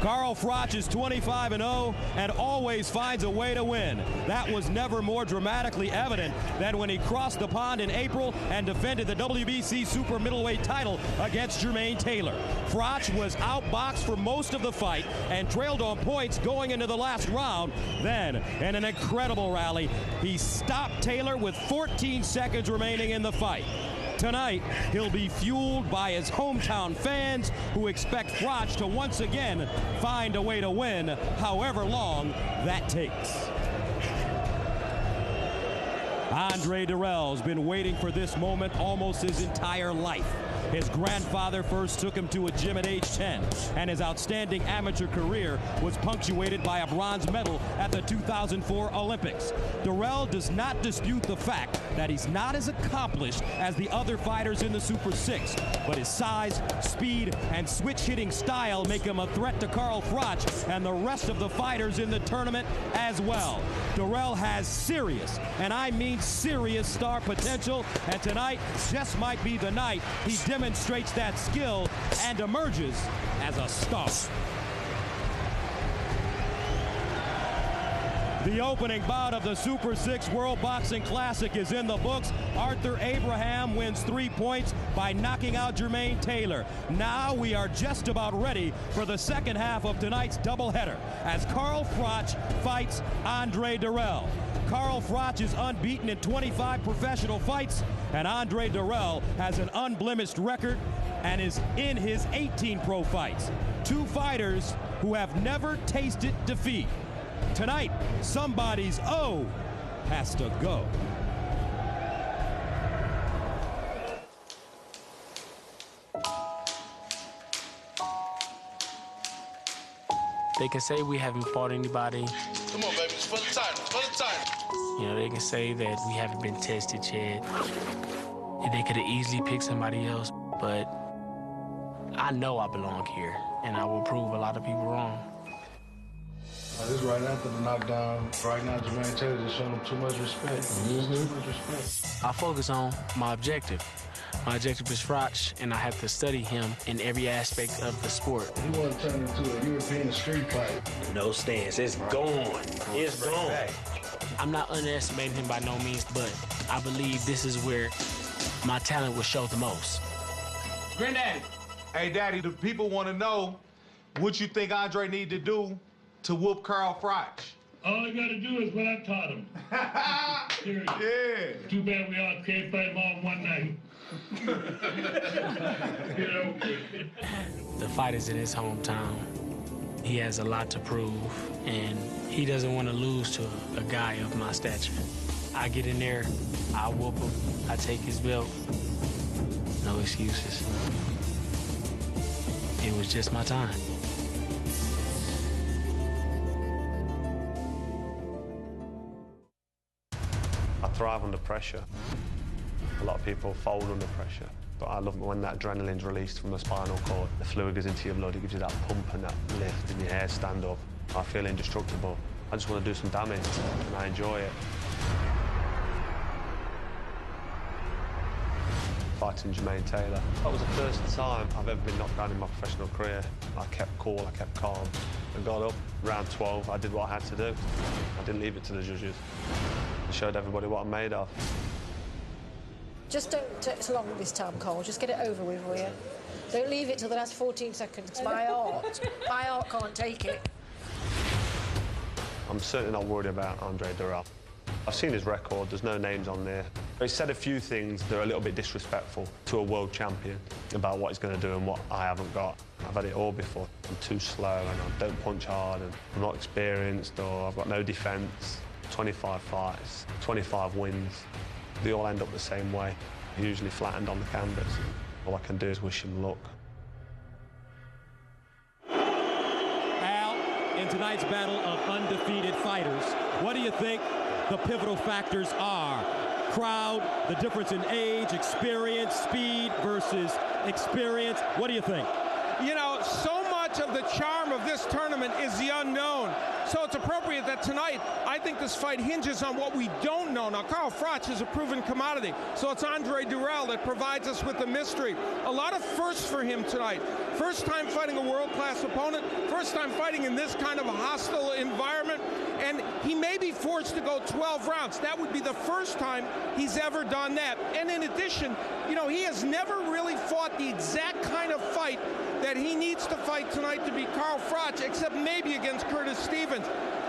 Carl Froch is 25-0 and always finds a way to win. That was never more dramatically evident than when he crossed the pond in April and defended the WBC super middleweight title against Jermaine Taylor. Froch was outboxed for most of the fight and trailed on points going into the last round. Then, in an incredible rally, he stopped Taylor with 14 seconds remaining in the fight. Tonight, he'll be fueled by his hometown fans who expect Froch to once again find a way to win, however long that takes. Andre Dirrell's been waiting for this moment almost his entire life. His grandfather first took him to a gym at age 10, and his outstanding amateur career was punctuated by a bronze medal at the 2004 Olympics. Dirrell does not dispute the fact that he's not as accomplished as the other fighters in the Super 6, but his size, speed, and switch-hitting style make him a threat to Carl Froch and the rest of the fighters in the tournament as well. Dirrell has serious, and I mean serious, star potential, and tonight just might be the night he demonstrates that skill and emerges as a star. The opening bout of the Super 6 World Boxing Classic is in the books. Arthur Abraham wins 3 points by knocking out Jermaine Taylor. Now we are just about ready for the second half of tonight's doubleheader as Carl Froch fights Andre Dirrell. Carl Froch is unbeaten in 25 professional fights, and Andre Dirrell has an unblemished record and is in his 18 pro fights. Two fighters who have never tasted defeat. Tonight, somebody's O has to go. They can say we haven't fought anybody. Come on, baby, it's for the title, for the title. You know, they can say that we haven't been tested yet. They could have easily picked somebody else, but I know I belong here, and I will prove a lot of people wrong. This is right after the knockdown. Right now, Jermaine Taylor just showing him too much respect. Too much respect. I focus on my objective. My objective is Froch, and I have to study him in every aspect of the sport. He want to turn into a European street fight. No stance. It's gone. It's gone. I'm not underestimating him by no means, but I believe this is where my talent will show the most. Granddaddy. Hey, Daddy, the people want to know what you think Andre need to do to whoop Carl Froch. All I gotta do is what I taught him. Yeah. Too bad we all can't fight him all in one night. You know? The fight is in his hometown. He has a lot to prove, and he doesn't want to lose to a guy of my stature. I get in there, I whoop him, I take his belt. No excuses. It was just my time. I thrive under pressure. A lot of people fold under pressure, but I love when that adrenaline's released from the spinal cord. The fluid goes into your blood, it gives you that pump and that lift, and your hair stand up. I feel indestructible. I just want to do some damage, and I enjoy it. Fighting Jermaine Taylor. That was the first time I've ever been knocked down in my professional career. I kept cool, I kept calm. I got up, round 12, I did what I had to do. I didn't leave it to the judges. I showed everybody what I'm made of. Just don't take so long this time, Cole. Just get it over with, will you? Don't leave it till the last 14 seconds. My heart can't take it. I'm certainly not worried about Andre Dirrell. I've seen his record, there's no names on there. He said a few things that are a little bit disrespectful to a world champion about what he's going to do and what I haven't got. I've had it all before. I'm too slow and I don't punch hard and I'm not experienced or I've got no defence. 25 fights, 25 wins. They all end up the same way, usually flattened on the canvas. All I can do is wish him luck. Al, in tonight's battle of undefeated fighters, what do you think the pivotal factors are? Crowd, the difference in age, experience, speed versus experience. What do you think? You know, so much much of the charm of this tournament is the unknown. So it's appropriate that tonight, I think this fight hinges on what we don't know. Now, Carl Froch is a proven commodity, so it's Andre Dirrell that provides us with the mystery. A lot of firsts for him tonight. First time fighting a world-class opponent, first time fighting in this kind of a hostile environment, and he may be forced to go 12 rounds. That would be the first time he's ever done that. And in addition, you know, he has never really fought the exact kind of fight that he needs to fight tonight to beat Carl Froch, except maybe against Curtis Stevens.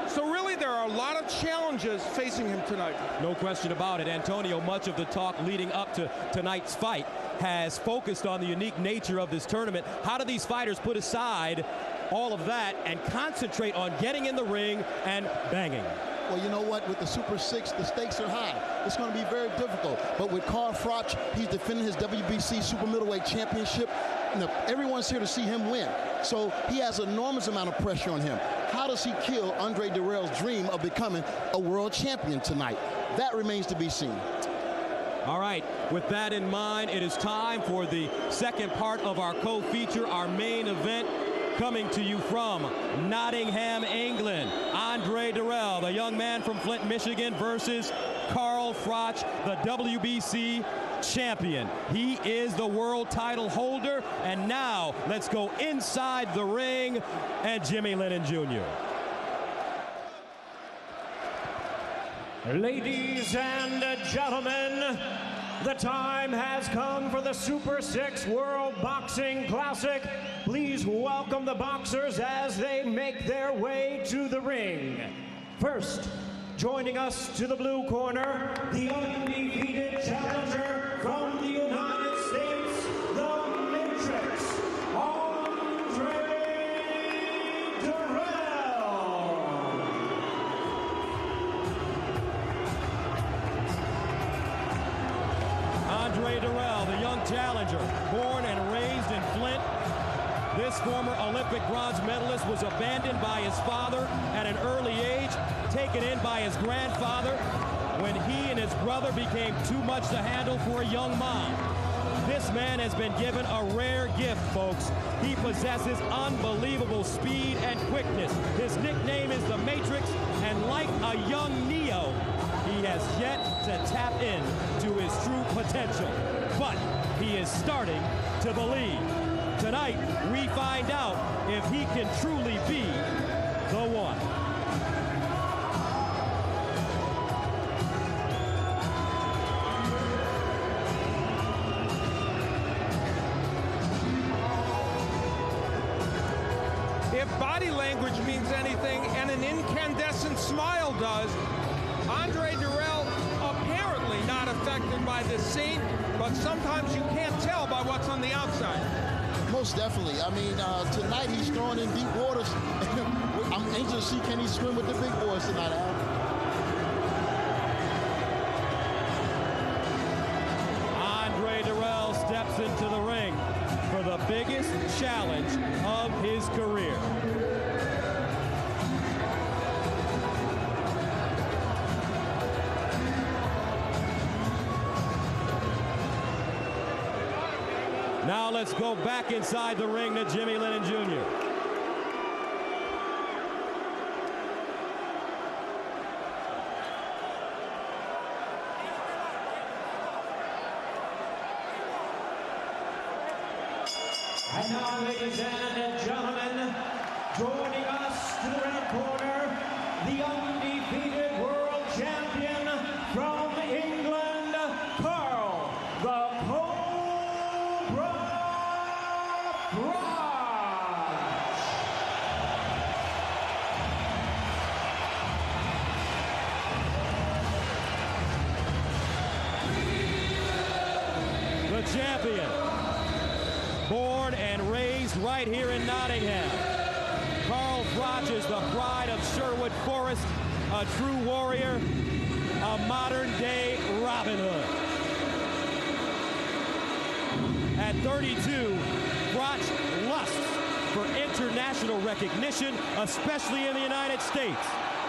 So really, there are a lot of challenges facing him tonight. No question about it. Antonio, much of the talk leading up to tonight's fight has focused on the unique nature of this tournament. How do these fighters put aside all of that and concentrate on getting in the ring and banging? Well, you know what? With the Super 6, the stakes are high. It's going to be very difficult. But with Carl Froch, he's defending his WBC Super Middleweight Championship. You know, everyone's here to see him win. So he has an enormous amount of pressure on him. How does he kill Andre Dirrell's dream of becoming a world champion tonight? That remains to be seen. All right, with that in mind, it is time for the second part of our co-feature, our main event. Coming to you from Nottingham, England, Andre Dirrell, the young man from Flint, Michigan, versus Carl Froch, the WBC champion. He is the world title holder. And now let's go inside the ring and Jimmy Lennon Jr. Ladies and gentlemen, the time has come for the Super 6 World Boxing Classic. Please welcome the boxers as they make their way to the ring. First, joining us to the blue corner, the undefeated challenger from the United States, the Matrix, Andre Dirrell. Andre Dirrell, the young challenger, born and raised in Flint. This former Olympic bronze medalist was abandoned by his father at an early age, taken in by his grandfather when he and his brother became too much to handle for a young mom. This man has been given a rare gift, folks. He possesses unbelievable speed and quickness. His nickname is the Matrix, and like a young Neo, he has yet to tap into his true potential. But he is starting to believe. Tonight, we find out if he can truly be the one. If body language means anything, and an incandescent smile does, Andre Dirrell apparently not affected by this scene, but sometimes you can't tell by what's on the outside. Most definitely. I mean, tonight he's throwing in deep waters. I'm anxious to see, can he swim with the big boys tonight, Al? Andre Dirrell steps into the ring for the biggest challenge of his career. Now let's go back inside the ring to Jimmy Lennon Jr. And now, ladies and gentlemen, joining us to the red corner, the undefeated world champion from England, Carl the Cobra Froch. The champion, born and raised right here in Nottingham. Carl Froch is the pride of Sherwood Forest, a true warrior, a modern-day Robin Hood. At 32, Froch lusts for international recognition, especially in the United States.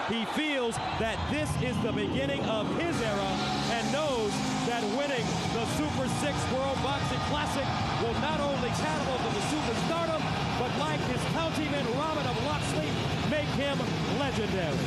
He feels that this is the beginning of his era and knows that And winning the Super 6 World Boxing Classic will not only catapult him to superstardom, but like his countryman Robin of Locksley, make him legendary.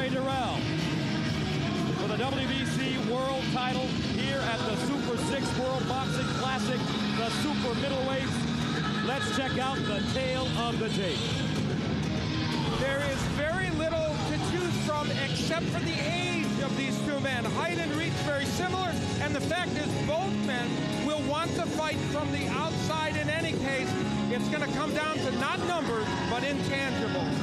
Dirrell for the WBC World title here at the Super 6 World Boxing Classic, the super middleweights. Let's check out the tale of the tape. There is very little to choose from except for the age of these two men. Height and reach very similar, and the fact is both men will want to fight from the outside in any case. It's going to come down to not numbers, but intangibles.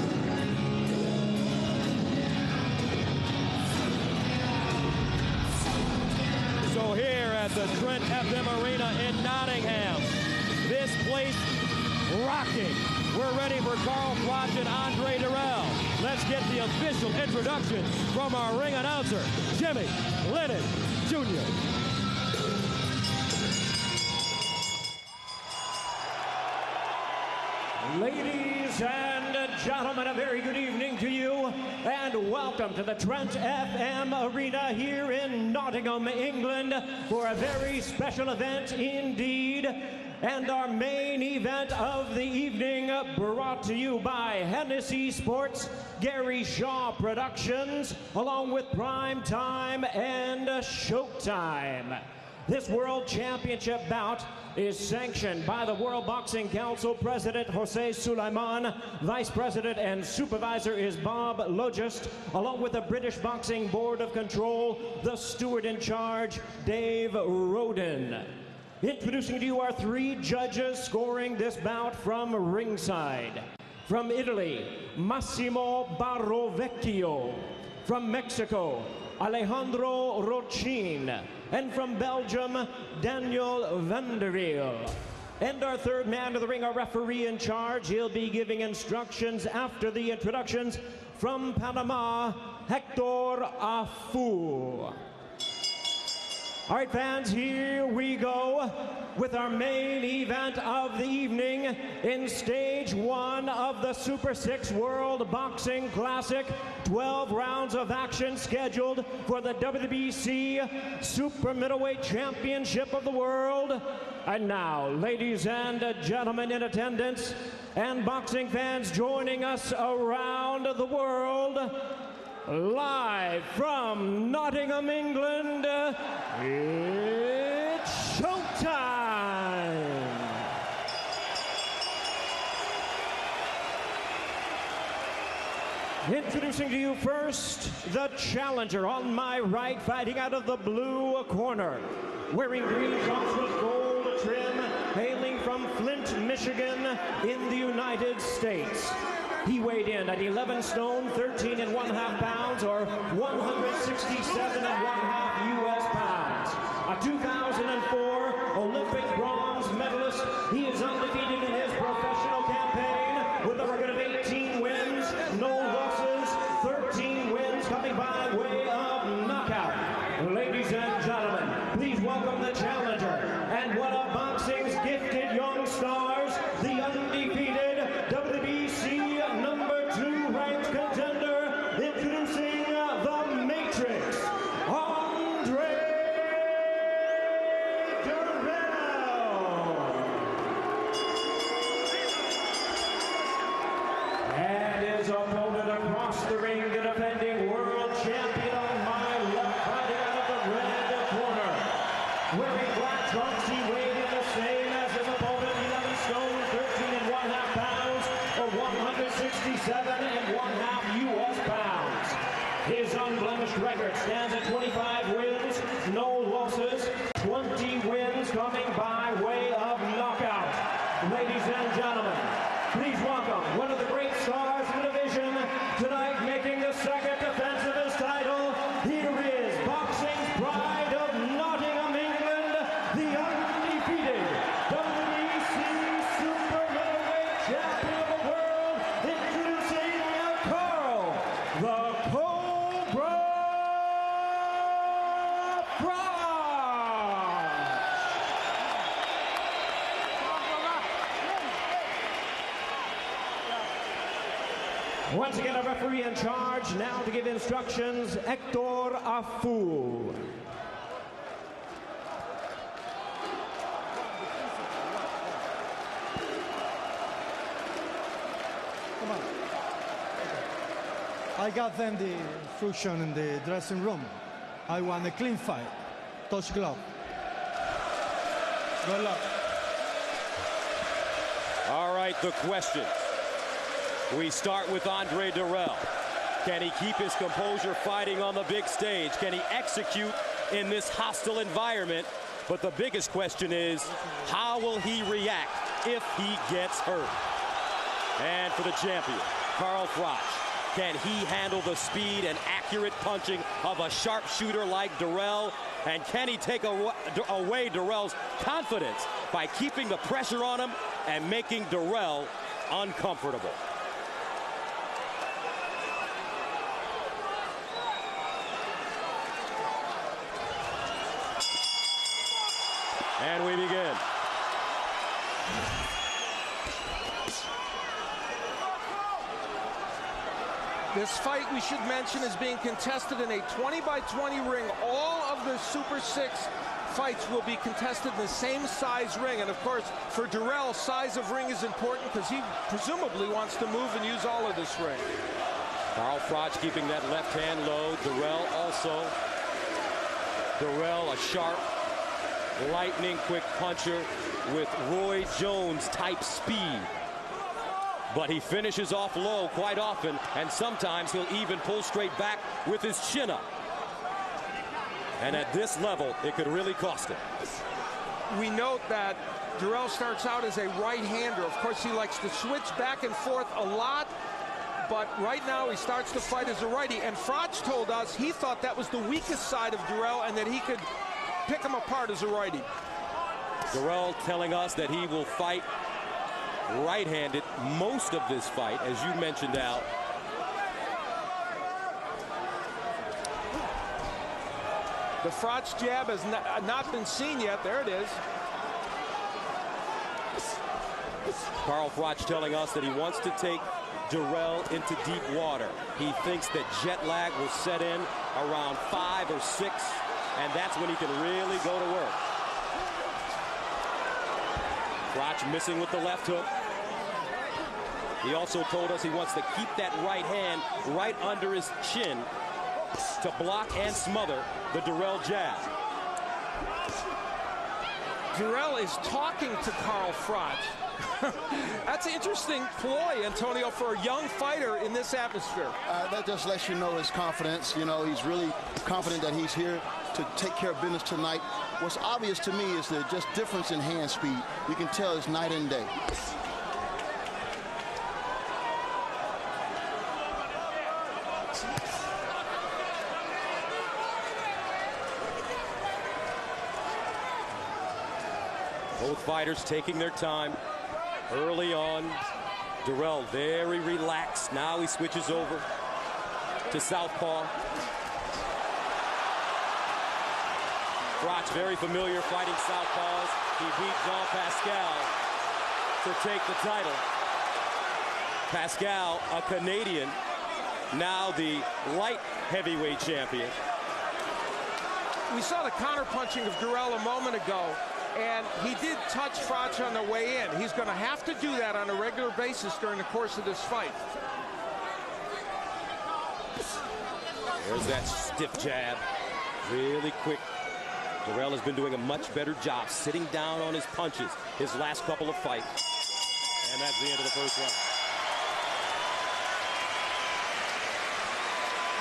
So here at the Trent FM Arena in Nottingham, this place rocking. We're ready for Carl Froch and Andre Dirrell. Let's get the official introduction from our ring announcer, Jimmy Lennon Jr. Ladies and gentlemen, a very good evening to you, and welcome to the Trent FM Arena here in Nottingham, England, for a very special event indeed. And our main event of the evening, brought to you by Hennessy Sports, Gary Shaw Productions, along with Prime Time and Showtime. This World Championship bout is sanctioned by the World Boxing Council President Jose Sulaiman. Vice President and Supervisor is Bob Logist, along with the British Boxing Board of Control, the steward in charge, Dave Roden. Introducing to you our three judges scoring this bout from ringside. From Italy, Massimo Barrovecchio. From Mexico, Alejandro Rochin. And from Belgium, Daniel Vanderweel. And our third man of the ring, our referee in charge. He'll be giving instructions after the introductions. From Panama, Hector Afu. All right, fans, here we go with our main event of the evening in stage one of the Super 6 World Boxing Classic. 12 rounds of action scheduled for the WBC Super Middleweight Championship of the World. And now, ladies and gentlemen in attendance and boxing fans joining us around the world, live from Nottingham, England, it's showtime! Introducing to you first, the challenger on my right, fighting out of the blue corner, wearing green trunks with gold trim, hailing from Flint, Michigan in the United States. He weighed in at 11 stone, 13 and 1/2 pounds, or 167 and 1/2 U.S. pounds. A 2004 Olympic bronze medalist, he is undefeated in his professional campaign with a record of 18 wins, no losses, 13 wins coming by way of knockout. Ladies and gentlemen, please welcome the challenger and one of boxing's gifted young stars, the undefeated WBC unblemished record stands at 25 wins, no losses, 20 wins coming by way of knockout. Ladies and gentlemen, please welcome one of the great stars in the division tonight, making the second defense of his title. Here is boxing's pride of Nottingham, England, the undefeated WBC Super Middleweight Champion of the world, introducing Carl the Cobra Froch. Once again, a referee in charge now to give instructions, Hector Afu. Come on. I got them the instruction in the dressing room. I want a clean fight. Touch glove. Good luck. All right, the question. We start with Andre Dirrell. Can he keep his composure fighting on the big stage? Can he execute in this hostile environment? But the biggest question is, how will he react if he gets hurt? And for the champion, Carl Froch, can he handle the speed and accurate punching of a sharpshooter like Dirrell? And can he take away Dirrell's confidence by keeping the pressure on him and making Dirrell uncomfortable? And we begin. This fight, we should mention, is being contested in a 20-by-20 ring. All of the Super 6 fights will be contested in the same size ring. And of course, for Dirrell, size of ring is important because he presumably wants to move and use all of this ring. Carl Froch keeping that left hand low. Dirrell also. Dirrell, a sharp, lightning quick puncher with Roy Jones type speed. But he finishes off low quite often, and sometimes he'll even pull straight back with his chin up. And at this level, it could really cost him. We note that Dirrell starts out as a right-hander. Of course, he likes to switch back and forth a lot, but right now he starts to fight as a righty. And Froch told us he thought that was the weakest side of Dirrell and that he could pick him apart as a righty. Dirrell telling us that he will fight right-handed most of this fight, as you mentioned, Al. The Froch jab has not been seen yet. There it is. Carl Froch telling us that he wants to take Dirrell into deep water. He thinks that jet lag will set in around 5 or 6, and that's when he can really go to work. Froch missing with the left hook. He also told us he wants to keep that right hand right under his chin to block and smother the Dirrell jab. Dirrell is talking to Carl Froch. That's an interesting ploy, Antonio, for a young fighter in this atmosphere. That just lets you know his confidence. You know, he's really confident that he's here to take care of business tonight. What's obvious to me is the just difference in hand speed. You can tell it's night and day. Both fighters taking their time early on. Dirrell very relaxed. Now he switches over to southpaw. Froch very familiar fighting southpaws. He beat Jean Pascal to take the title. Pascal, a Canadian, now the light heavyweight champion. We saw the counterpunching of Dirrell a moment ago, and he did touch Froch on the way in. He's going to have to do that on a regular basis during the course of this fight. There's that stiff jab, really quick. Dirrell has been doing a much better job sitting down on his punches his last couple of fights. And that's the end of the first round.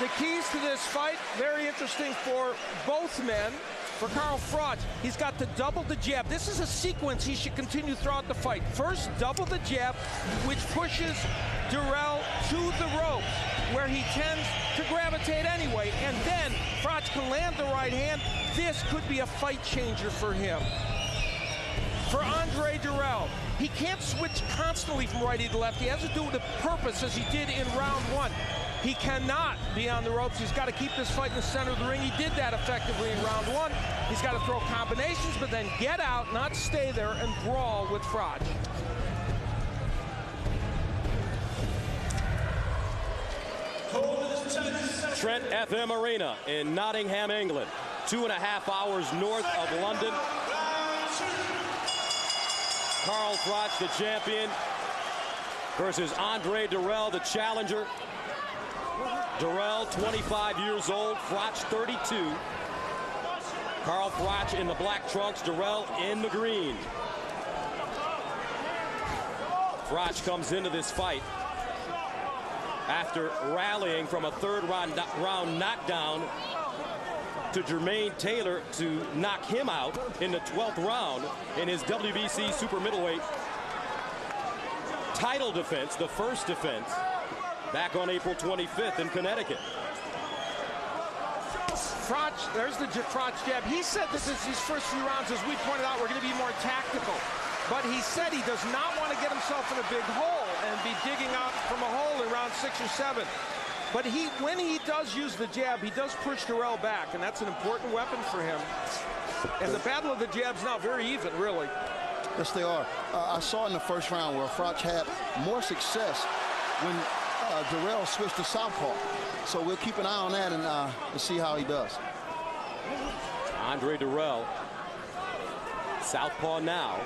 the keys to this fight, very interesting for both men. For Carl Froch, he's got to double the jab. This is a sequence he should continue throughout the fight. First, double the jab, which pushes Dirrell to the ropes, where he tends to gravitate anyway. And then Froch can land the right hand. This could be a fight changer for him. For Andre Dirrell, he can't switch constantly from righty to lefty. He has to do it with purpose, as he did in round one. He cannot be on the ropes. He's got to keep this fight in the center of the ring. He did that effectively in round one. He's got to throw combinations, but then get out, not stay there, and brawl with Froch. Trent FM Arena in Nottingham, England. 2.5 hours north of London. Carl Froch, the champion, versus Andre Dirrell, the challenger. Dirrell, 25 years old, Froch, 32. Carl Froch in the black trunks, Dirrell in the green. Froch comes into this fight after rallying from a third round knockdown to Jermaine Taylor to knock him out in the 12th round in his WBC super middleweight title defense, the first defense, back on April 25th in Connecticut. Froch, there's the Froch jab. He said this is these first few rounds, as we pointed out, we're going to be more tactical. But he said he does not want to get himself in a big hole and be digging out from a hole in round 6 or 7. But when he does use the jab, he does push Dirrell back, and that's an important weapon for him. And the battle of the jabs now very even, really. Yes, they are. I saw in the first round where Froch had more success when Dirrell switched to southpaw. So we'll keep an eye on that and see how he does. Andre Dirrell, southpaw now,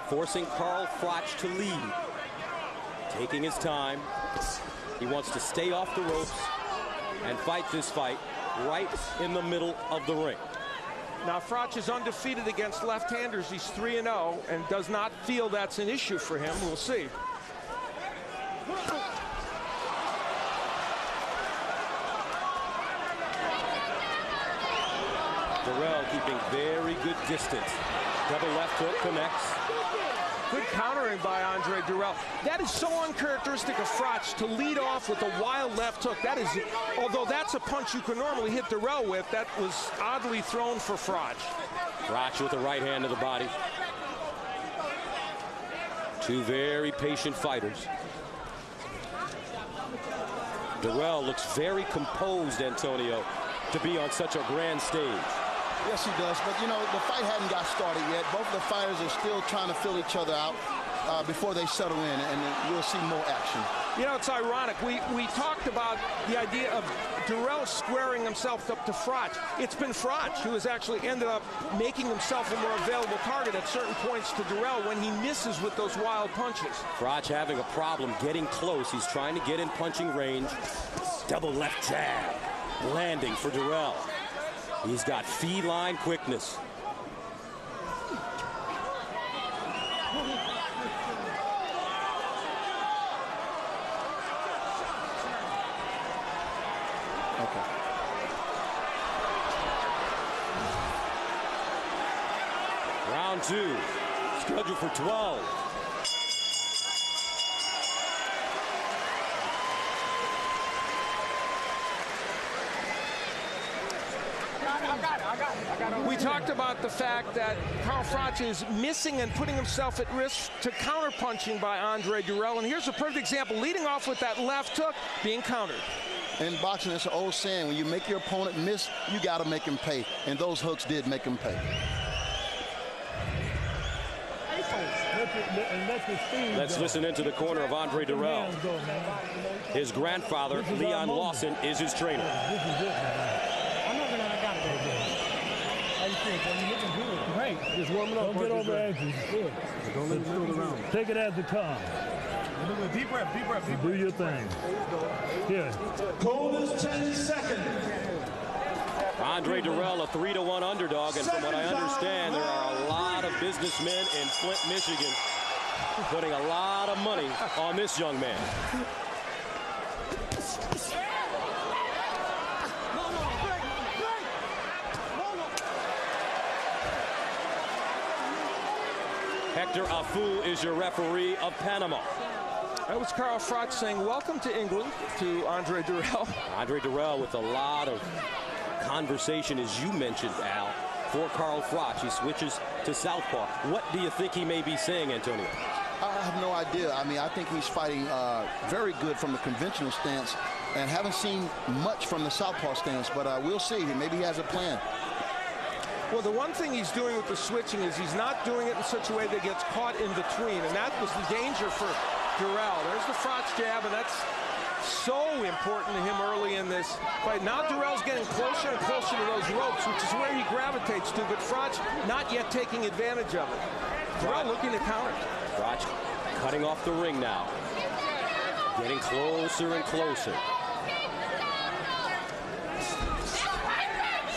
forcing Carl Froch to lead. Taking his time. He wants to stay off the ropes and fight this fight right in the middle of the ring. Now, Froch is undefeated against left-handers. He's 3-0 and does not feel that's an issue for him. We'll see. Dirrell keeping very good distance. Double left hook connects. Good countering by Andre Dirrell. That is so uncharacteristic of Froch to lead off with a wild left hook. That is, although that's a punch you can normally hit Dirrell with, that was oddly thrown for Froch. Froch with the right hand to the body. Two very patient fighters. Dirrell looks very composed, Antonio, to be on such a grand stage. Yes, he does. But, you know, the fight hadn't got started yet. Both of the fighters are still trying to fill each other out before they settle in, and we'll see more action. You know, it's ironic. We talked about the idea of Dirrell squaring himself up to Froch. It's been Froch who has actually ended up making himself a more available target at certain points to Dirrell when he misses with those wild punches. Froch having a problem getting close. He's trying to get in punching range. Double left jab. Landing for Dirrell. He's got feline quickness. Okay. Round 2, scheduled for 12. We talked about the fact that Carl Froch is missing and putting himself at risk to counter-punching by Andre Dirrell. And here's a perfect example, leading off with that left hook, being countered. In boxing, it's an old saying, when you make your opponent miss, you got to make him pay. And those hooks did make him pay. Let's listen into the corner of Andre Dirrell. His grandfather, Leon Lawson, is his trainer. Great. Just warming up. Don't get over anxious. Good. Don't let it throw the round. Take it as it comes. Deep breath, deep breath, deep breath. Do your thing. Here. Coldest 10 seconds. Andre Dirrell, a 3-1 underdog, and from what I understand, there are a lot of businessmen in Flint, Michigan, putting a lot of money on this young man. Hector Afu is your referee of Panama. That was Carl Froch saying welcome to England to Andre Dirrell. Andre Dirrell with a lot of conversation, as you mentioned, Al, for Carl Froch. He switches to southpaw. What do you think he may be saying, Antonio? I have no idea. I mean, I think he's fighting very good from the conventional stance and haven't seen much from the southpaw stance, but we'll see. Maybe he has a plan. Well, the one thing he's doing with the switching is he's not doing it in such a way that gets caught in between, and that was the danger for Dirrell. There's the Froch jab, and that's so important to him early in this fight. Now Dirrell's getting closer and closer to those ropes, which is where he gravitates to, but Froch not yet taking advantage of it. Dirrell looking to counter. Froch cutting off the ring now. Getting closer and closer.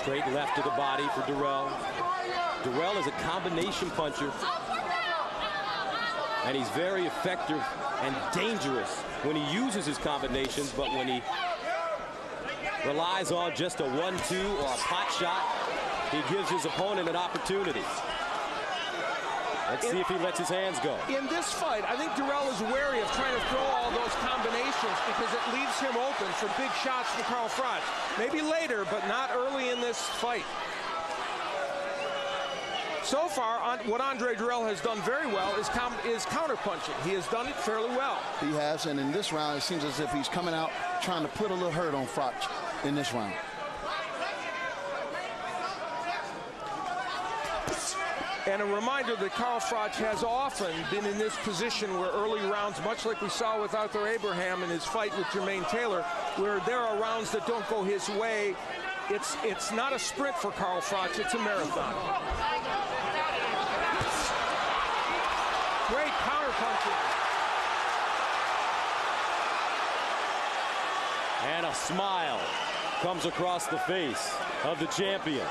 Straight left to the body for Dirrell. Dirrell is a combination puncher, and he's very effective and dangerous when he uses his combinations, but when he relies on just a 1-2 or a pot shot, he gives his opponent an opportunity. Let's see if he lets his hands go. In this fight, I think Dirrell is wary of trying to throw all those combinations because it leaves him open for big shots from Carl Froch. Maybe later, but not early in this fight. So far, what Andre Dirrell has done very well is counter-punching. He has done it fairly well. He has, and in this round, it seems as if he's coming out trying to put a little hurt on Froch in this round. And a reminder that Carl Froch has often been in this position where early rounds, much like we saw with Arthur Abraham in his fight with Jermaine Taylor, where there are rounds that don't go his way. It's not a sprint for Carl Froch, it's a marathon. Great counter-punching. And a smile comes across the face of the champion.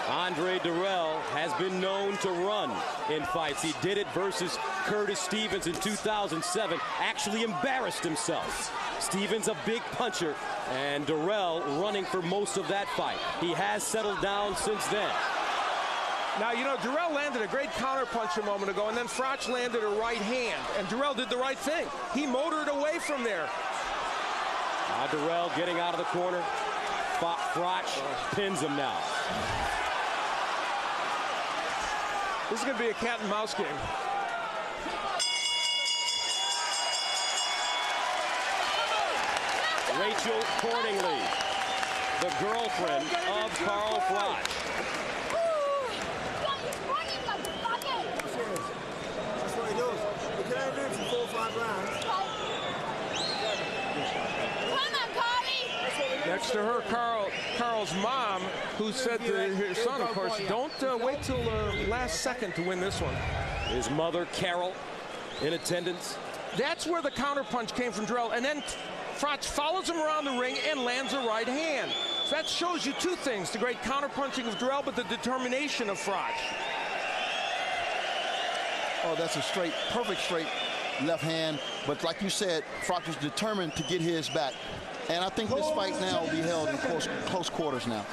Andre Dirrell has been known to run in fights. He did it versus Curtis Stevens in 2007. Actually embarrassed himself. Stevens a big puncher, and Dirrell running for most of that fight. He has settled down since then. Now, you know, Dirrell landed a great counter-punch a moment ago, and then Froch landed a right hand, and Dirrell did the right thing. He motored away from there. Now Dirrell getting out of the corner. Froch pins him now. This is going to be a cat and mouse game. Rachel Corningly, the girlfriend of Carl Froch. That's what he does. You can only do it for 4 or 5 rounds. Next to her, Carl's mom, who said to her son, of course, don't wait till the last second to win this one. His mother, Carol, in attendance. That's where the counterpunch came from Dirrell. And then Froch follows him around the ring and lands a right hand. So that shows you two things, the great counterpunching of Dirrell, but the determination of Froch. Oh, that's a perfect straight left hand. But like you said, Froch was determined to get his back. And I think this fight now will be held in close quarters now.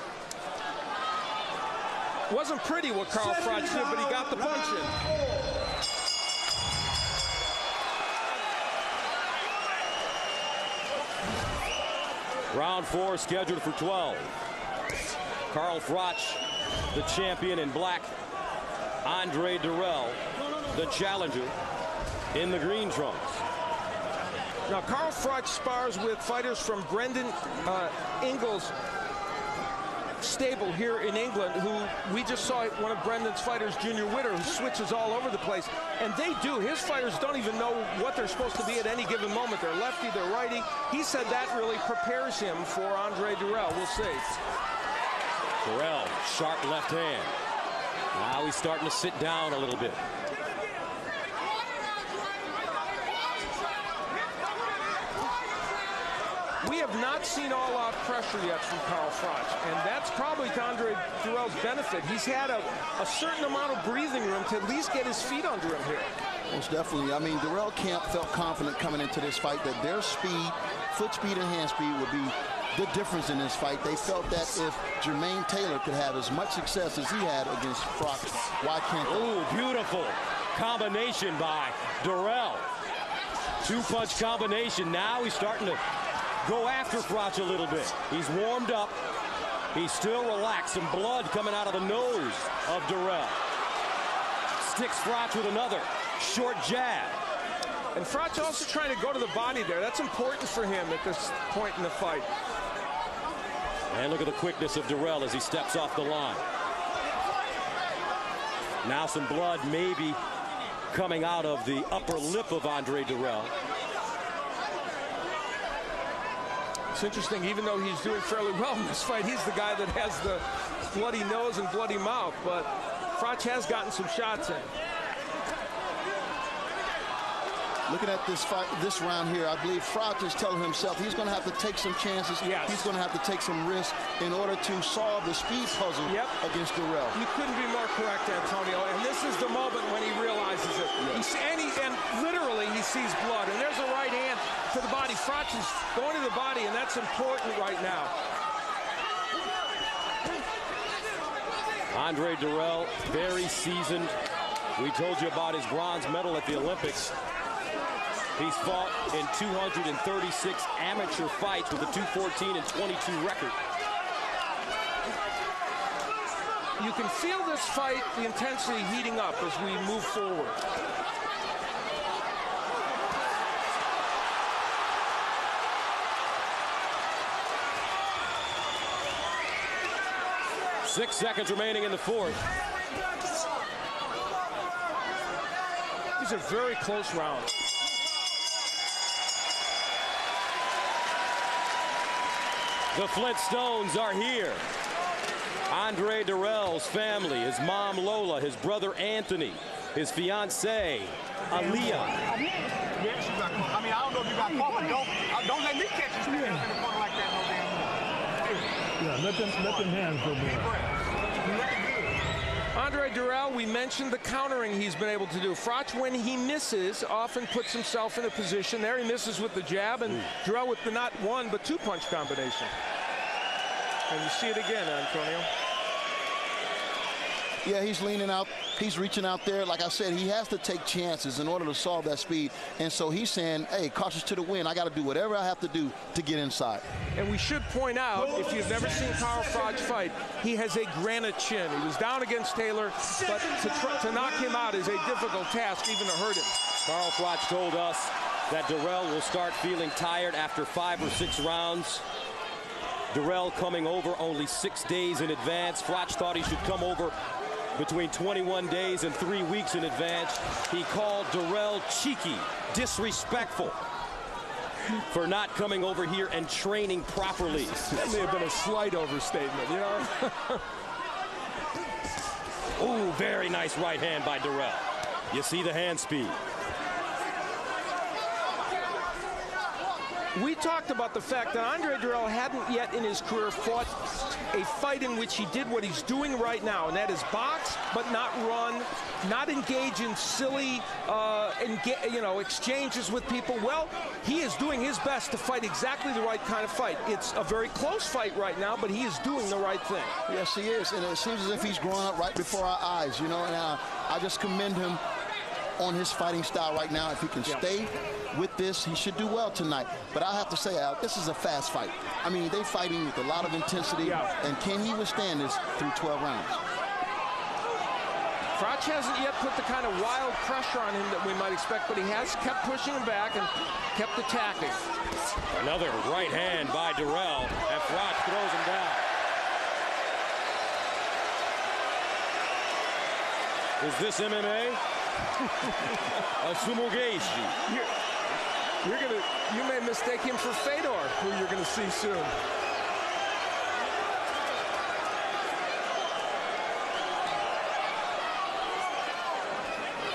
Wasn't pretty what Carl Froch did, but he got the punch in. Round 4 scheduled for 12. Carl Froch, the champion in black. Andre Dirrell, the challenger in the green trunks. Now, Carl Froch spars with fighters from Brendan Ingles' stable here in England, who we just saw one of Brendan's fighters, Junior Witter, who switches all over the place. And they do. His fighters don't even know what they're supposed to be at any given moment. They're lefty, they're righty. He said that really prepares him for Andre Dirrell. We'll see. Dirrell, sharp left hand. Now he's starting to sit down a little bit. We have not seen all-out pressure yet from Carl Froch, and that's probably to Andre Dirrell's benefit. He's had a certain amount of breathing room to at least get his feet under him here. Most definitely. I mean, Dirrell camp felt confident coming into this fight that their speed, foot speed and hand speed would be the difference in this fight. They felt that if Jermaine Taylor could have as much success as he had against Froch, why can't they? Ooh, beautiful combination by Dirrell. Two-punch combination. Now he's starting to go after Froch a little bit. He's warmed up. He's still relaxed. Some blood coming out of the nose of Dirrell. Sticks Froch with another short jab. And Froch also trying to go to the body there. That's important for him at this point in the fight. And look at the quickness of Dirrell as he steps off the line. Now some blood maybe coming out of the upper lip of Andre Dirrell. It's interesting, even though he's doing fairly well in this fight, he's the guy that has the bloody nose and bloody mouth. But Froch has gotten some shots in. Looking at this fight, this round here, I believe Froch is telling himself he's going to have to take some chances. Yes. He's going to have to take some risks in order to solve the speed puzzle against Dirrell. You couldn't be more correct, Antonio. And this is the moment when he realizes it. Yes. And literally, he sees blood. And there's a right hand to the body. Froch is going to the body, and that's important right now. Andre Dirrell, very seasoned. We told you about his bronze medal at the Olympics. He's fought in 236 amateur fights with a 214 and 22 record. You can feel this fight, the intensity heating up as we move forward. Six seconds remaining in the fourth. These are very close rounds. The Flintstones are here. Andre Dirrell's family, his mom Lola, his brother Anthony, his fiancée Aaliyah. I mean, I don't know if you got caught, but don't let me catch you standing up in the corner like that no damn more. Yeah, let them hands go more. Andre Dirrell, we mentioned the countering he's been able to do. Froch, when he misses, often puts himself in a position. There he misses with the jab, and Dirrell with the not one but two punch combination. And you see it again, Antonio. Yeah, he's leaning out. He's reaching out there. Like I said, he has to take chances in order to solve that speed. And so he's saying, hey, cautious to the wind. I got to do whatever I have to do to get inside. And we should point out, if you've never seen Carl Froch fight, he has a granite chin. He was down against Taylor, but to knock him out is a difficult task, even to hurt him. Carl Froch told us that Dirrell will start feeling tired after 5 or 6 rounds. Dirrell coming over only 6 days in advance. Froch thought he should come over between 21 days and 3 weeks in advance. He called Dirrell cheeky, disrespectful for not coming over here and training properly. That may have been a slight overstatement, you know? Ooh, very nice right hand by Dirrell. You see the hand speed. We talked about the fact that Andre Dirrell hadn't yet in his career fought a fight in which he did what he's doing right now, and that is box, but not run, not engage in silly exchanges with people. Well, he is doing his best to fight exactly the right kind of fight. It's a very close fight right now, but he is doing the right thing. Yes, he is, and it seems as if he's growing up right before our eyes, you know, and I just commend him on his fighting style right now. If he can stay with this, he should do well tonight. But I have to say, Al, this is a fast fight. I mean, they're fighting with a lot of intensity, and can he withstand this through 12 rounds? Froch hasn't yet put the kind of wild pressure on him that we might expect, but he has kept pushing him back and kept attacking. Another right hand by Dirrell, and Froch throws him down. Is this MMA? A Sumogeishi. You may mistake him for Fedor, who you're going to see soon.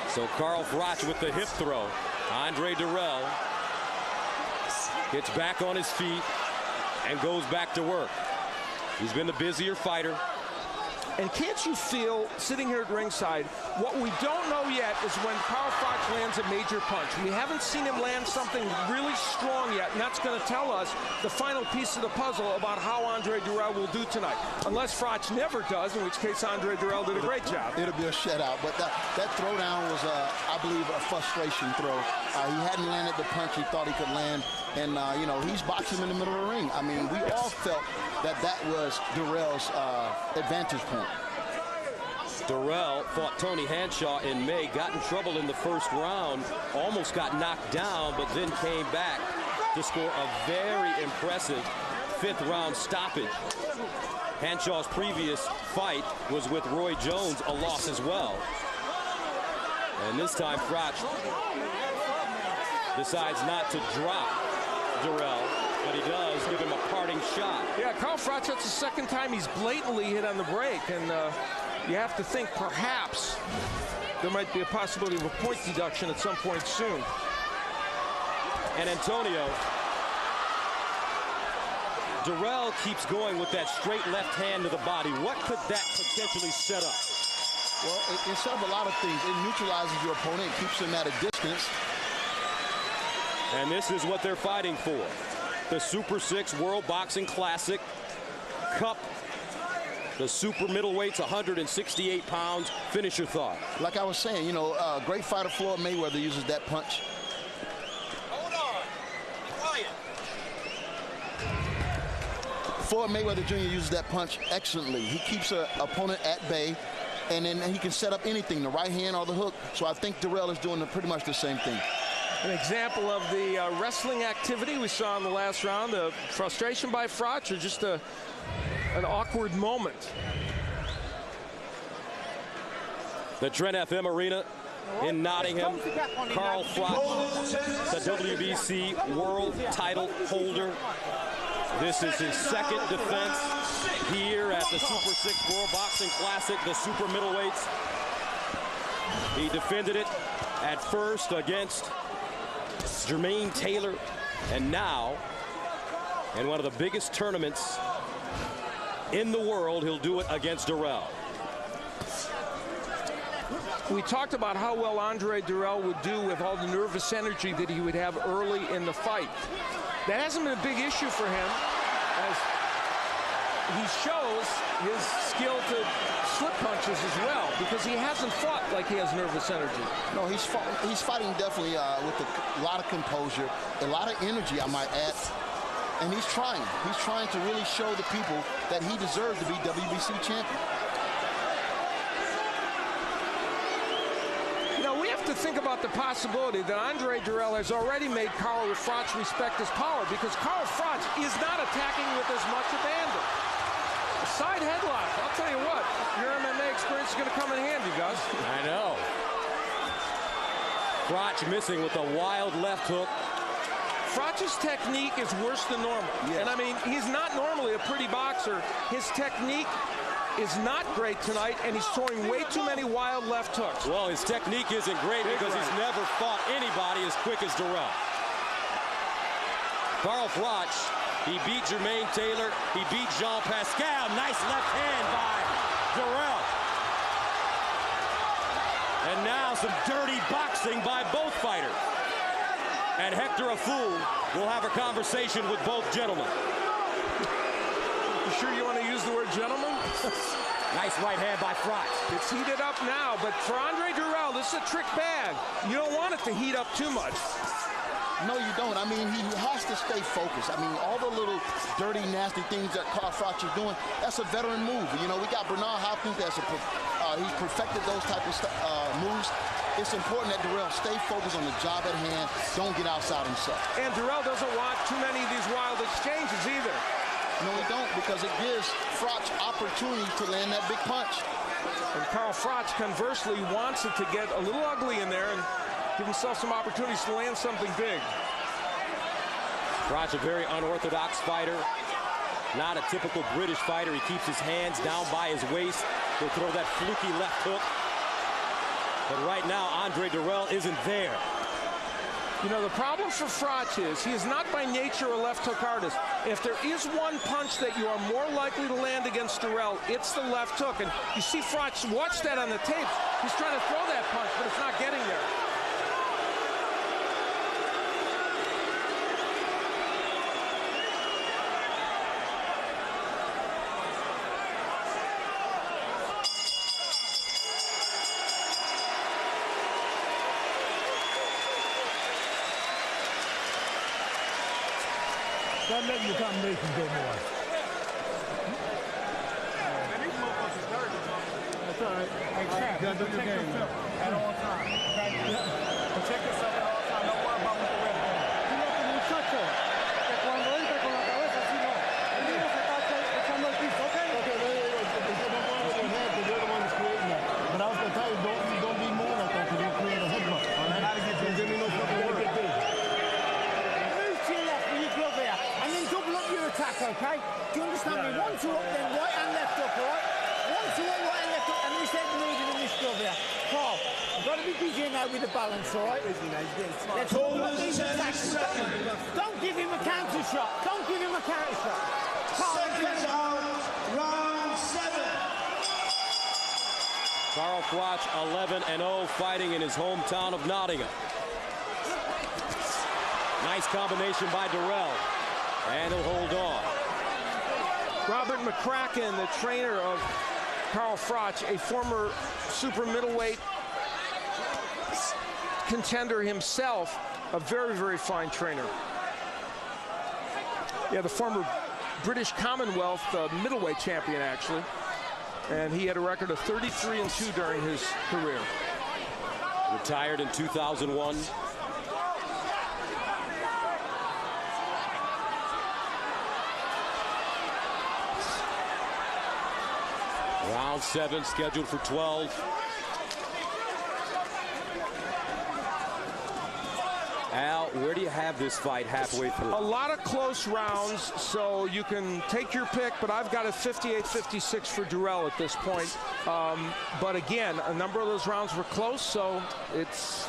So Carl Froch with the hip throw. Andre Dirrell gets back on his feet and goes back to work. He's been the busier fighter. And can't you feel, sitting here at ringside, what we don't know yet is when Carl Froch lands a major punch. We haven't seen him land something really strong yet, and that's going to tell us the final piece of the puzzle about how Andre Dirrell will do tonight. Unless Froch never does, in which case Andre Dirrell did a great job. It'll be a shutout, but that throwdown was, I believe, a frustration throw. He hadn't landed the punch he thought he could land, and, you know, he's boxing in the middle of the ring. I mean, we all felt that was Dirrell's advantage point. Dirrell fought Tony Hanshaw in May, got in trouble in the first round, almost got knocked down, but then came back to score a very impressive 5th round stoppage. Hanshaw's previous fight was with Roy Jones, a loss as well. And this time Froch decides not to drop Dirrell, but he does give him a parting shot. Yeah, Carl Froch, that's the second time he's blatantly hit on the break, and you have to think perhaps there might be a possibility of a point deduction at some point soon. And Antonio, Dirrell keeps going with that straight left hand to the body. What could that potentially set up? Well, it sets up a lot of things. It neutralizes your opponent, keeps him at a distance. And this is what they're fighting for. The Super 6 World Boxing Classic Cup. The super middleweights, 168 pounds. Finish your thought. Like I was saying, you know, great fighter Floyd Mayweather uses that punch. Hold on. Quiet. Floyd Mayweather Jr. uses that punch excellently. He keeps an opponent at bay, and then he can set up anything, the right hand or the hook. So I think Dirrell is doing pretty much the same thing. An example of the wrestling activity we saw in the last round, the frustration by Froch, or just an awkward moment. The Trent FM Arena in Nottingham. Carl Froch, the WBC world title holder. This is his second defense here at the Super 6 World Boxing Classic, the super middleweights. He defended it at first against Jermaine Taylor, and now in one of the biggest tournaments in the world, he'll do it against Dirrell. We talked about how well Andre Dirrell would do with all the nervous energy that he would have early in the fight. That hasn't been a big issue for him, as he shows his skill to slip punches as well, because he hasn't fought like he has nervous energy. No, he's fighting definitely with a lot of composure, a lot of energy, I might add. And he's trying. He's trying to really show the people that he deserves to be WBC champion. You know, we have to think about the possibility that Andre Dirrell has already made Carl Froch respect his power, because Carl Froch is not attacking with as much abandon. A side headlock, I'll tell you what, your MMA experience is going to come in handy, Gus. I know. Froch missing with a wild left hook. Froch's technique is worse than normal. Yes. And I mean, he's not normally a pretty boxer. His technique is not great tonight, and he's throwing way too many wild left hooks. Well, his technique isn't great because he's never fought anybody as quick as Dirrell. Carl Froch, he beat Jermaine Taylor, he beat Jean Pascal. Nice left hand by Dirrell. And now some dirty boxing by both fighters. And Hector Afoul will have a conversation with both gentlemen. You sure you want to use the word gentleman? Nice right hand by Froch. It's heated up now, but for Andre Dirrell, this is a trick bag. You don't want it to heat up too much. No, you don't. I mean, he has to stay focused. I mean, all the little dirty, nasty things that Carl Froch is doing, that's a veteran move. You know, we got Bernard Hopkins, he's perfected those type of moves. It's important that Dirrell stay focused on the job at hand, don't get outside himself. And Dirrell doesn't want too many of these wild exchanges either. No, he don't, because it gives Froch opportunity to land that big punch. And Carl Froch, conversely, wants it to get a little ugly in there and give himself some opportunities to land something big. Froch, a very unorthodox fighter. Not a typical British fighter. He keeps his hands down by his waist. He'll throw that fluky left hook. But right now, Andre Dirrell isn't there. You know, the problem for Froch is he is not by nature a left hook artist. If there is one punch that you are more likely to land against Dirrell, it's the left hook. And you see Froch, watch that on the tapes. He's trying to throw that punch, but it's not getting there. Start letting your combinations go more. That's all right. Hey, Champ, you gotta do your game at all times. Protect yourself at all times. Don't worry about what the ref doing. Tú no como muchacho, que cuando entra con la cabeza así no. El mismo se está echando al piso, ¿ok? Okay, don't worry with your head because you're the one that's creating that. But I was going to tell you, don't be moving like that because you'll create a headbutt. All right? Gotta get this. Give me no fucking word. Get this. Move to your left with your glove here, and then double up your attack, okay? Do you understand me? 1, 2 up, then right and left up, all right? 1, 2 up, right and left up, and this head moving in this glove here. Carl, you've got to be DJing now with the balance, all right? Let's all up these attacks. Don't give him a counter shot. Don't give him a counter shot. Seconds out, round 7. Carl Froch 11-0, fighting in his hometown of Nottingham. Nice combination by Dirrell, and he'll hold on. Robert McCracken, the trainer of Carl Froch, a former super middleweight contender himself, a very, very fine trainer. Yeah, the former British Commonwealth middleweight champion, actually. And he had a record of 33-2 during his career. Retired in 2001. Round 7 scheduled for 12. Al, where do you have this fight halfway through? A lot of close rounds, so you can take your pick, but I've got a 58-56 for Dirrell at this point. But again, a number of those rounds were close, so this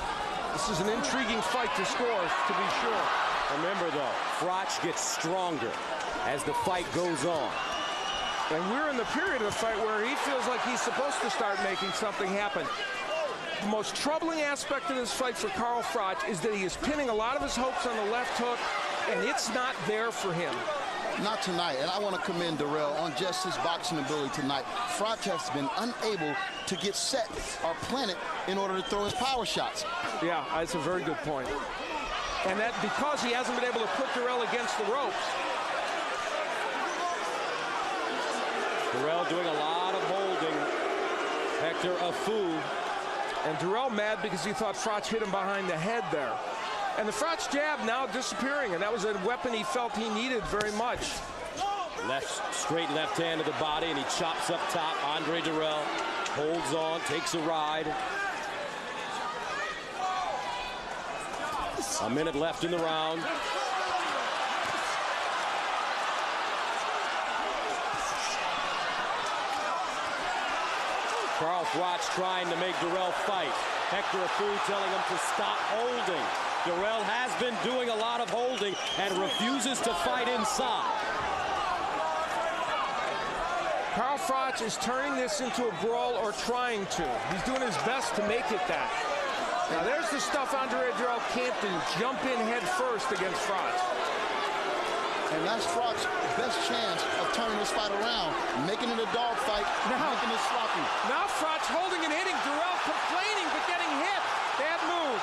is an intriguing fight to score, to be sure. Remember, though, Froch gets stronger as the fight goes on. And we're in the period of the fight where he feels like he's supposed to start making something happen. The most troubling aspect of this fight for Carl Froch is that he is pinning a lot of his hopes on the left hook, and it's not there for him. Not tonight, and I want to commend Dirrell on just his boxing ability tonight. Froch has been unable to get set or planted in order to throw his power shots. Yeah, that's a very good point. And that because he hasn't been able to put Dirrell against the ropes. Dirrell doing a lot of holding. Hector Afu. And Dirrell mad because he thought Froch hit him behind the head there. And the Froch jab now disappearing, and that was a weapon he felt he needed very much. Straight left hand to the body, and he chops up top. Andre Dirrell holds on, takes a ride. A minute left in the round. Carl Froch trying to make Dirrell fight. Hector Afu telling him to stop holding. Dirrell has been doing a lot of holding and refuses to fight inside. Carl Froch is turning this into a brawl, or trying to. He's doing his best to make it that. Now there's the stuff Andre Dirrell can't do. Jump in head first against Froch. And that's Froch's best chance of turning this fight around, making it a dogfight, making it sloppy. Now Froch holding and hitting. Dirrell complaining but getting hit. Bad move.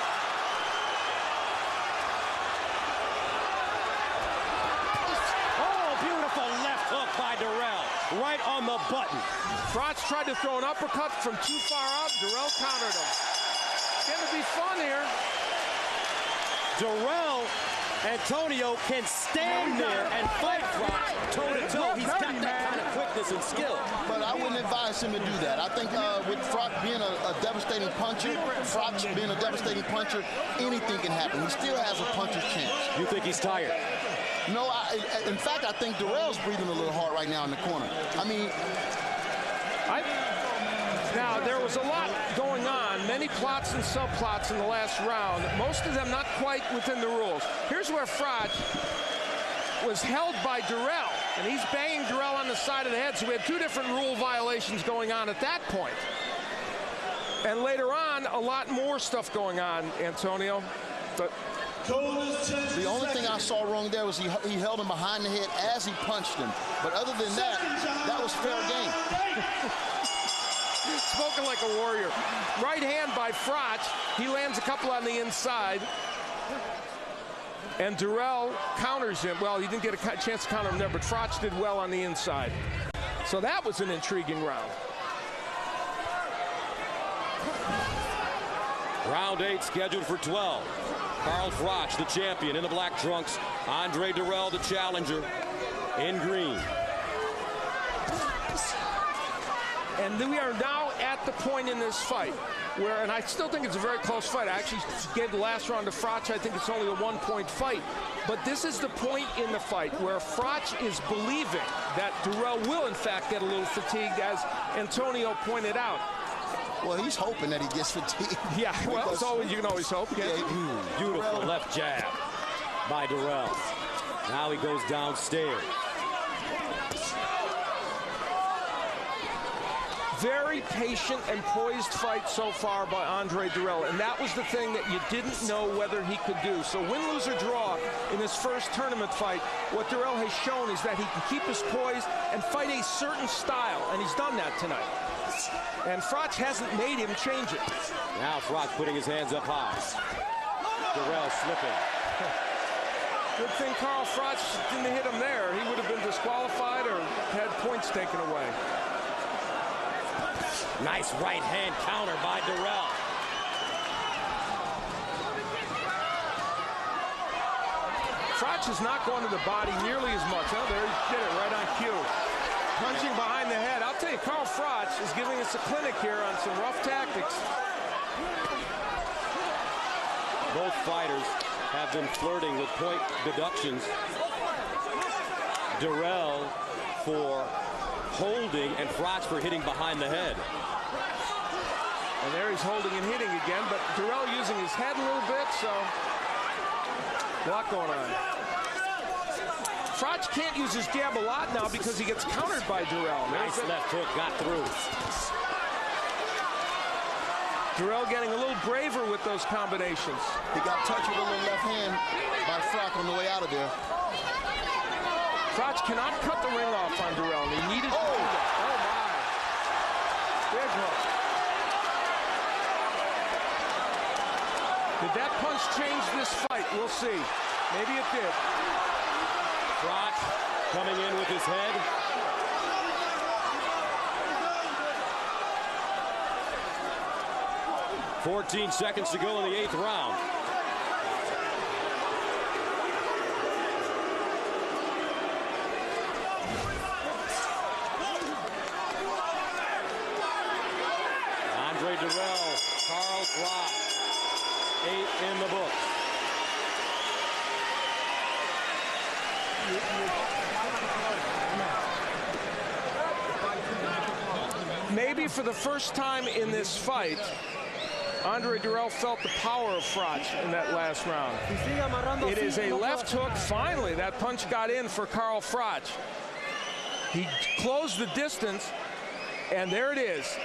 Oh, beautiful left hook by Dirrell. Right on the button. Froch tried to throw an uppercut from too far out. Dirrell countered him. It's going to be fun here. Dirrell, Antonio, can stand there and fight Froch toe-to-toe. He's got that kind of quickness and skill. But I wouldn't advise him to do that. I think with Froch being a devastating puncher, Froch being a devastating puncher, anything can happen. He still has a puncher's chance. You think he's tired? No, in fact, I think Dirrell's breathing a little hard right now in the corner. I mean, Now, there was a lot going on, many plots and subplots in the last round, most of them not quite within the rules. Here's where Froch was held by Dirrell, and he's banging Dirrell on the side of the head, so we had two different rule violations going on at that point. And later on, a lot more stuff going on, Antonio. But the only thing I saw wrong there was he held him behind the head as he punched him. But other than that, that was fair game. Spoken like a warrior. Right hand by Froch. He lands a couple on the inside. And Dirrell counters him. Well, he didn't get a chance to counter him there, but Froch did well on the inside. So that was an intriguing round. Round 8 scheduled for 12. Carl Froch, the champion, in the black trunks. Andre Dirrell, the challenger, in green. And we are now at the point in this fight where, and I still think it's a very close fight. I actually gave the last round to Froch. I think it's only a one-point fight. But this is the point in the fight where Froch is believing that Dirrell will, in fact, get a little fatigued, as Antonio pointed out. Well, he's hoping that he gets fatigued. Yeah, well, so you can always hope. Yeah. Beautiful left jab by Dirrell. Now he goes downstairs. Very patient and poised fight so far by Andre Dirrell, and that was the thing that you didn't know whether he could do. So win, lose, or draw in his first tournament fight, what Dirrell has shown is that he can keep his poise and fight a certain style, and he's done that tonight. And Froch hasn't made him change it. Now Froch putting his hands up high. Dirrell slipping. Good thing Carl Froch didn't hit him there. He would have been disqualified or had points taken away. Nice right hand counter by Dirrell. Froch is not going to the body nearly as much. Oh, there he did it right on cue. Punching behind the head. I'll tell you, Carl Froch is giving us a clinic here on some rough tactics. Both fighters have been flirting with point deductions. Dirrell for holding and Froch for hitting behind the head. And there he's holding and hitting again, but Dirrell using his head a little bit, so a lot going on. Froch can't use his jab a lot now because he gets countered by Dirrell. Nice left hook, got through. Dirrell getting a little braver with those combinations. He got touched with a little left hand by Froch on the way out of there. Froch cannot cut the ring off on Dirrell. He needed to do that. Oh, my. Big hook. Did that punch change this fight? We'll see. Maybe it did. Froch coming in with his head. "14 seconds to go in the 8th round. Andre Dirrell, Carl Froch, 8 in the book. Maybe for the first time in this fight, Andre Dirrell felt the power of Froch in that last round. It is a left hook. Finally, that punch got in for Carl Froch. He closed the distance, and there it is.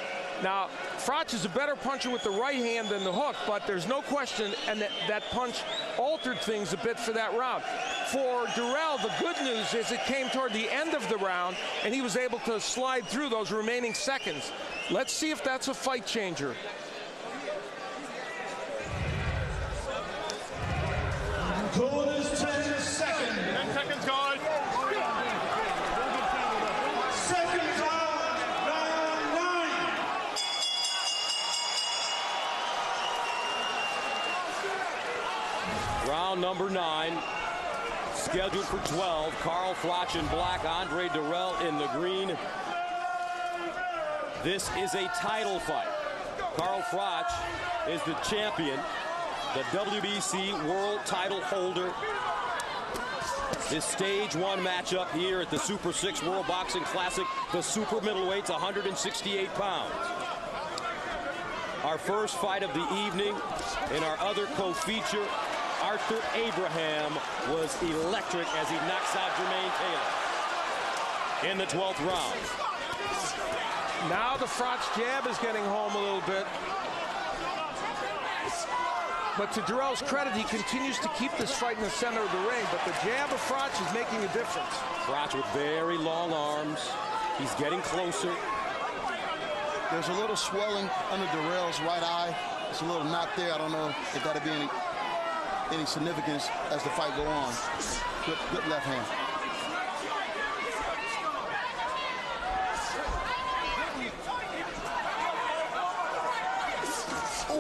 Now, Froch is a better puncher with the right hand than the hook, but there's no question, and that punch altered things a bit for that round. For Dirrell, the good news is it came toward the end of the round, and he was able to slide through those remaining seconds. Let's see if that's a fight changer. Corners 10 seconds. 10 seconds, guys. Second round, round 9. Round number 9, scheduled for 12. Carl Froch in black, Andre Dirrell in the green. This is a title fight. Carl Froch is the champion, the WBC world title holder. This stage 1 matchup here at the Super 6 World Boxing Classic, the super middleweights, 168 pounds. our first fight of the evening in our other co-feature. Arthur Abraham was electric as he knocks out Jermaine Taylor in the 12th round. Now the Froch jab is getting home a little bit. But to Dirrell's credit, he continues to keep this fight in the center of the ring. But the jab of Froch is making a difference. Froch with very long arms. He's getting closer. There's a little swelling under Dirrell's right eye. It's a little knot there. I don't know if that'll be any significance as the fight go on. Good left hand.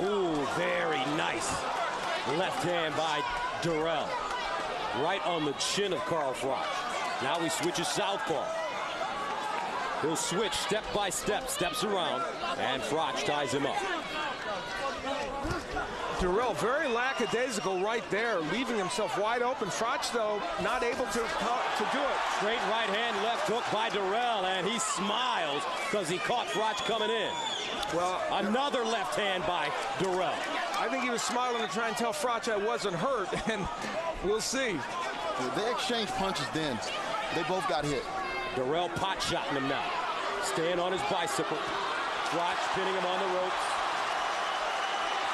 Ooh, very nice left hand by Dirrell. Right on the chin of Carl Froch. Now he switches southpaw. He'll switch step by step, steps around, and Froch ties him up. Dirrell very lackadaisical right there, leaving himself wide open. Froch, though, not able to do it. Straight right hand, left hook by Dirrell, and he smiles because he caught Froch coming in. Well, another left hand by Dirrell. I think he was smiling to try and tell Froch I wasn't hurt, and we'll see. They exchanged punches then. They both got hit. Dirrell pot-shotting him now. Staying on his bicycle. Froch pinning him on the ropes.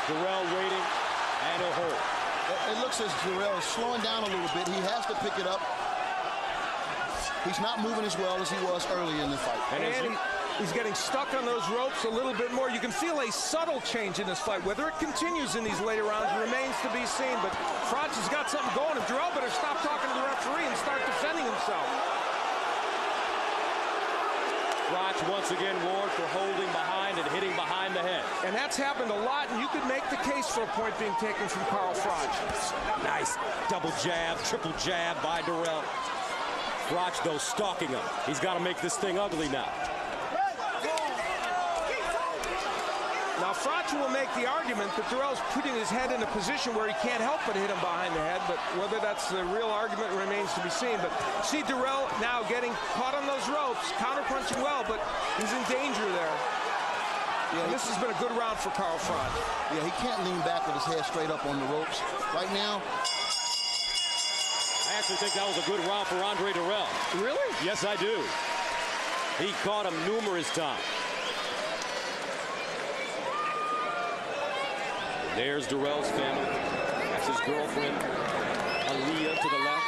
Dirrell waiting, and he'll hold. It looks as Dirrell is slowing down a little bit. He has to pick it up. He's not moving as well as he was early in the fight. And he's getting stuck on those ropes a little bit more. You can feel a subtle change in this fight. Whether it continues in these later rounds remains to be seen. But Froch has got something going. And Dirrell better stop talking to the referee and start defending himself. Froch once again warned for holding behind and hitting behind the head. And that's happened a lot, and you could make the case for a point being taken from Carl Froch. Nice double jab, triple jab by Dirrell. Froch, though, stalking him. He's got to make this thing ugly now. Now, Froch will make the argument that Dirrell's putting his head in a position where he can't help but hit him behind the head, but whether that's the real argument remains to be seen. But see Dirrell now getting caught on those ropes, counterpunching well, but he's in danger there. Yeah, this has been a good round for Carl Froch. Yeah, he can't lean back with his head straight up on the ropes. Right now, I actually think that was a good round for Andre Dirrell. Really? Yes, I do. He caught him numerous times. There's Dirrell's family. That's his girlfriend, Aaliyah, to the left.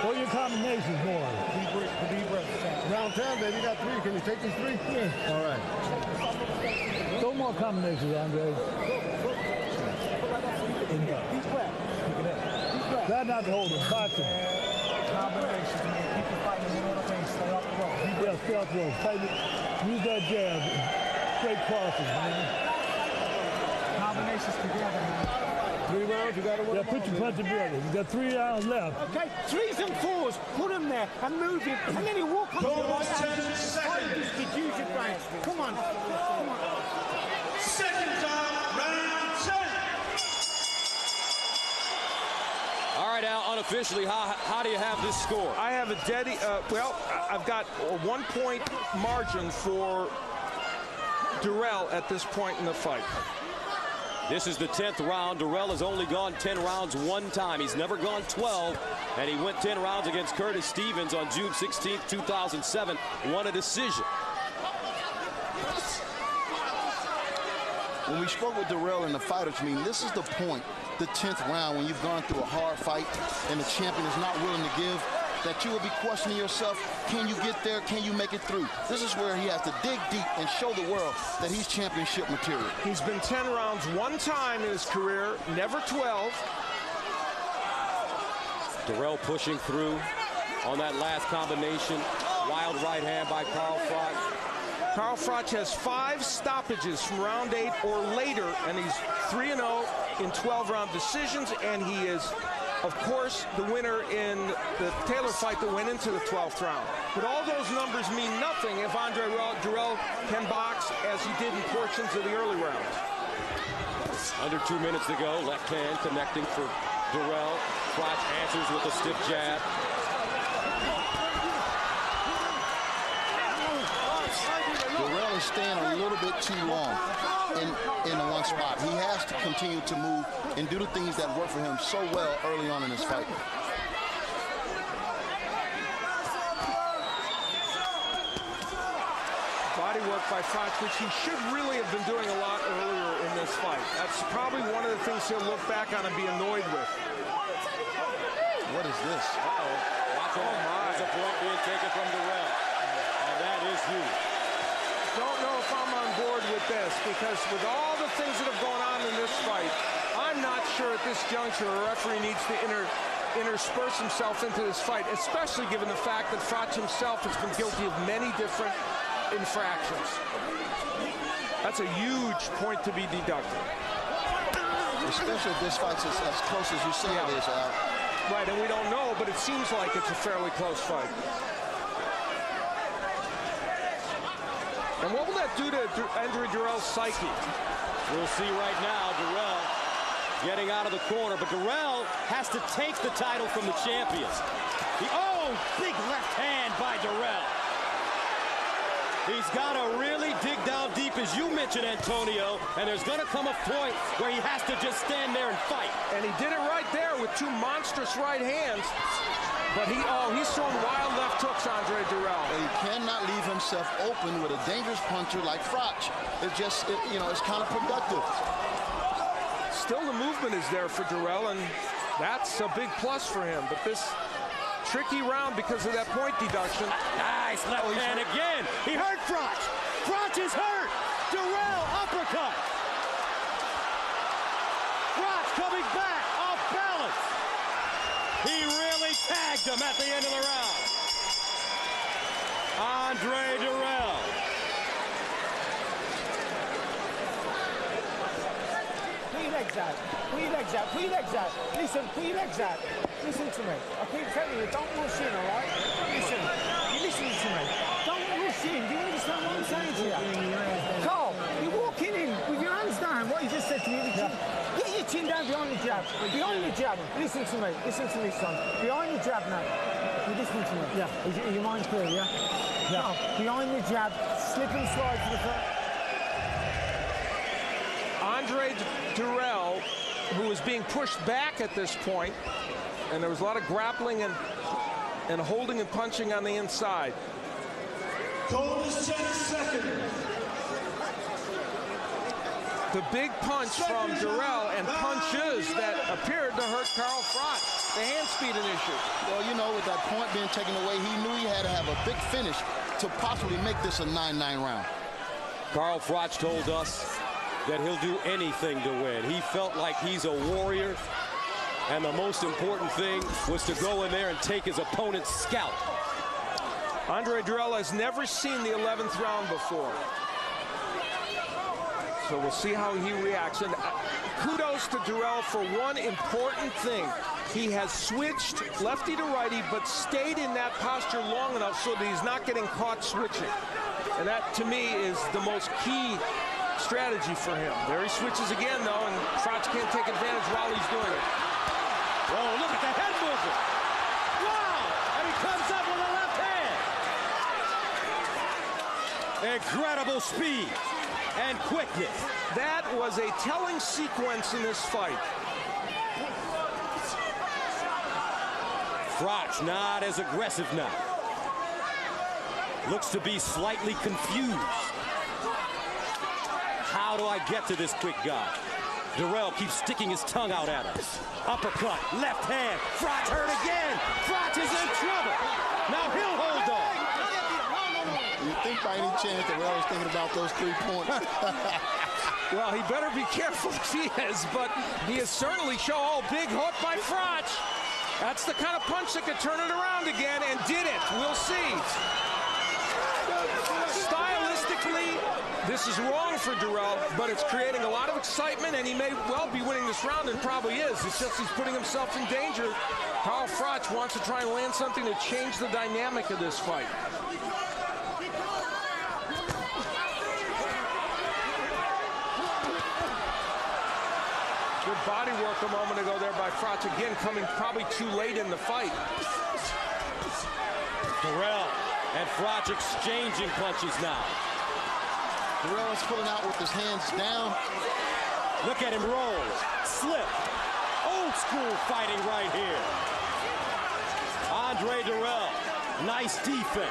What are your combinations, boy? Deep breath. Round 10, baby. You got 3. Can you take these 3? Yeah. All right. Throw more combinations, Andre. Try not to hold him. Box him. Combinations, man. Keep the fighting. You know what I mean? Stay off the rope. Yeah, stay off the rope. Use that jab. Straight crosses, man. Combinations together, man. 3 rounds, you got to work. Yeah, put your punch together. You got 3 rounds left. Okay, 3s and 4s. Put him there and move him. And then he walk on the right hand. Use your brain. Come on. Come on. Second time, round 10. All right, Al, unofficially, how do you have this score? I have a well, I've got a 1-point margin for Dirrell at this point in the fight. This is the 10th round. Dirrell has only gone 10 rounds one time. He's never gone 12, and he went 10 rounds against Curtis Stevens on June 16, 2007. Won a decision. when we spoke with Dirrell in the fighters meeting, this is the point, the 10th round, when you've gone through a hard fight and the champion is not willing to give, that you will be questioning yourself, can you get there, can you make it through? This is where he has to dig deep and show the world that he's championship material. He's been 10 rounds one time in his career, never 12. Dirrell pushing through on that last combination. Wild right hand by Carl Froch. Carl Froch has 5 stoppages from round 8 or later, and he's 3-0 in 12-round decisions, and he is, of course, the winner in the Taylor fight that went into the 12th round. But all those numbers mean nothing if Andre Dirrell can box as he did in portions of the early rounds. Under 2 minutes to go. Left hand connecting for Dirrell. Froch answers with a stiff jab. Dirrell is staying a little bit too long. in the one spot. He has to continue to move and do the things that work for him so well early on in this fight. Body work by Froch, which he should really have been doing a lot earlier in this fight. That's probably one of the things he'll look back on and be annoyed with. What is this? Watch out. There's a blow being taken from Dirrell. And that is huge. Don't know if I'm on board with this, because with all the things that have gone on in this fight, I'm not sure at this juncture a referee needs to intersperse himself into this fight, especially given the fact that Froch himself has been guilty of many different infractions. That's a huge point to be deducted. Especially if this fight's as close as you say it is, Al. Right, and we don't know, but it seems like it's a fairly close fight. And what will that do to Andre Dirrell's psyche? We'll see right now. Dirrell getting out of the corner, but Dirrell has to take the title from the champions. Big left hand by Dirrell. He's got to really dig down deep, as you mentioned, Antonio, and there's going to come a point where he has to just stand there and fight. And he did it right there with two monstrous right hands. But he's throwing wild left hooks, Andre Dirrell. And he cannot leave himself open with a dangerous puncher like Froch. It's just, it's counterproductive. Still, the movement is there for Dirrell, and that's a big plus for him. But this tricky round because of that point deduction. Nice left hand again. He hurt Froch. Froch is hurt. Dirrell uppercut. Froch coming back off balance. He really tagged him at the end of the round. Andre Dirrell. Put your legs out. Put your legs out. Put your legs out. Listen, put your legs out. Listen to me. I keep telling you, don't rush in, all right? Listen. You're listening to me. Don't rush in. Do you understand what I'm saying to you? Carl, you're walking in with your hands down. What you just said to me. Get your chin down behind the jab. Behind the jab. Listen to me. Listen to me, son. Behind the jab now. You're listening to me. Yeah. Is your mind clear, yeah? Yeah. No, behind the jab. Slip and slide to the front. Andre Dirrell, who was being pushed back at this point, and there was a lot of grappling and holding and punching on the inside. Bonus 10 seconds. The big punch from Dirrell and punches that appeared to hurt Carl Froch. The hand speed an issue. Well, with that point being taken away, he knew he had to have a big finish to possibly make this a 9-9 round. Carl Froch told us that he'll do anything to win. He felt like he's a warrior, and the most important thing was to go in there and take his opponent's scalp. Andre Dirrell has never seen the 11th round before. So we'll see how he reacts. And kudos to Dirrell for one important thing. He has switched lefty to righty, but stayed in that posture long enough so that he's not getting caught switching. And that, to me, is the most key strategy for him. There he switches again, though, and Froch can't take advantage while he's doing it. Oh, look at the head movement. Wow! And he comes up with a left hand. Incredible speed and quickness. That was a telling sequence in this fight. Froch not as aggressive now. Looks to be slightly confused. How do I get to this quick guy? Dirrell keeps sticking his tongue out at us. Uppercut, left hand. Froch hurt again. Froch is in trouble. Now he'll hold on. You think by any chance Dirrell is thinking about those 3 points? Well, he better be careful if he is, but he is certainly big hook by Froch. That's the kind of punch that could turn it around again, and did it. We'll see. Stylistically, this is wrong for Dirrell, but it's creating a lot of excitement, and he may well be winning this round, and probably is. It's just he's putting himself in danger. Carl Froch wants to try and land something to change the dynamic of this fight. Good body work a moment ago there by Froch, again coming probably too late in the fight. Dirrell and Froch exchanging punches now. Dirrell is pulling out with his hands down. Look at him roll, slip. Old school fighting right here. Andre Dirrell, nice defense.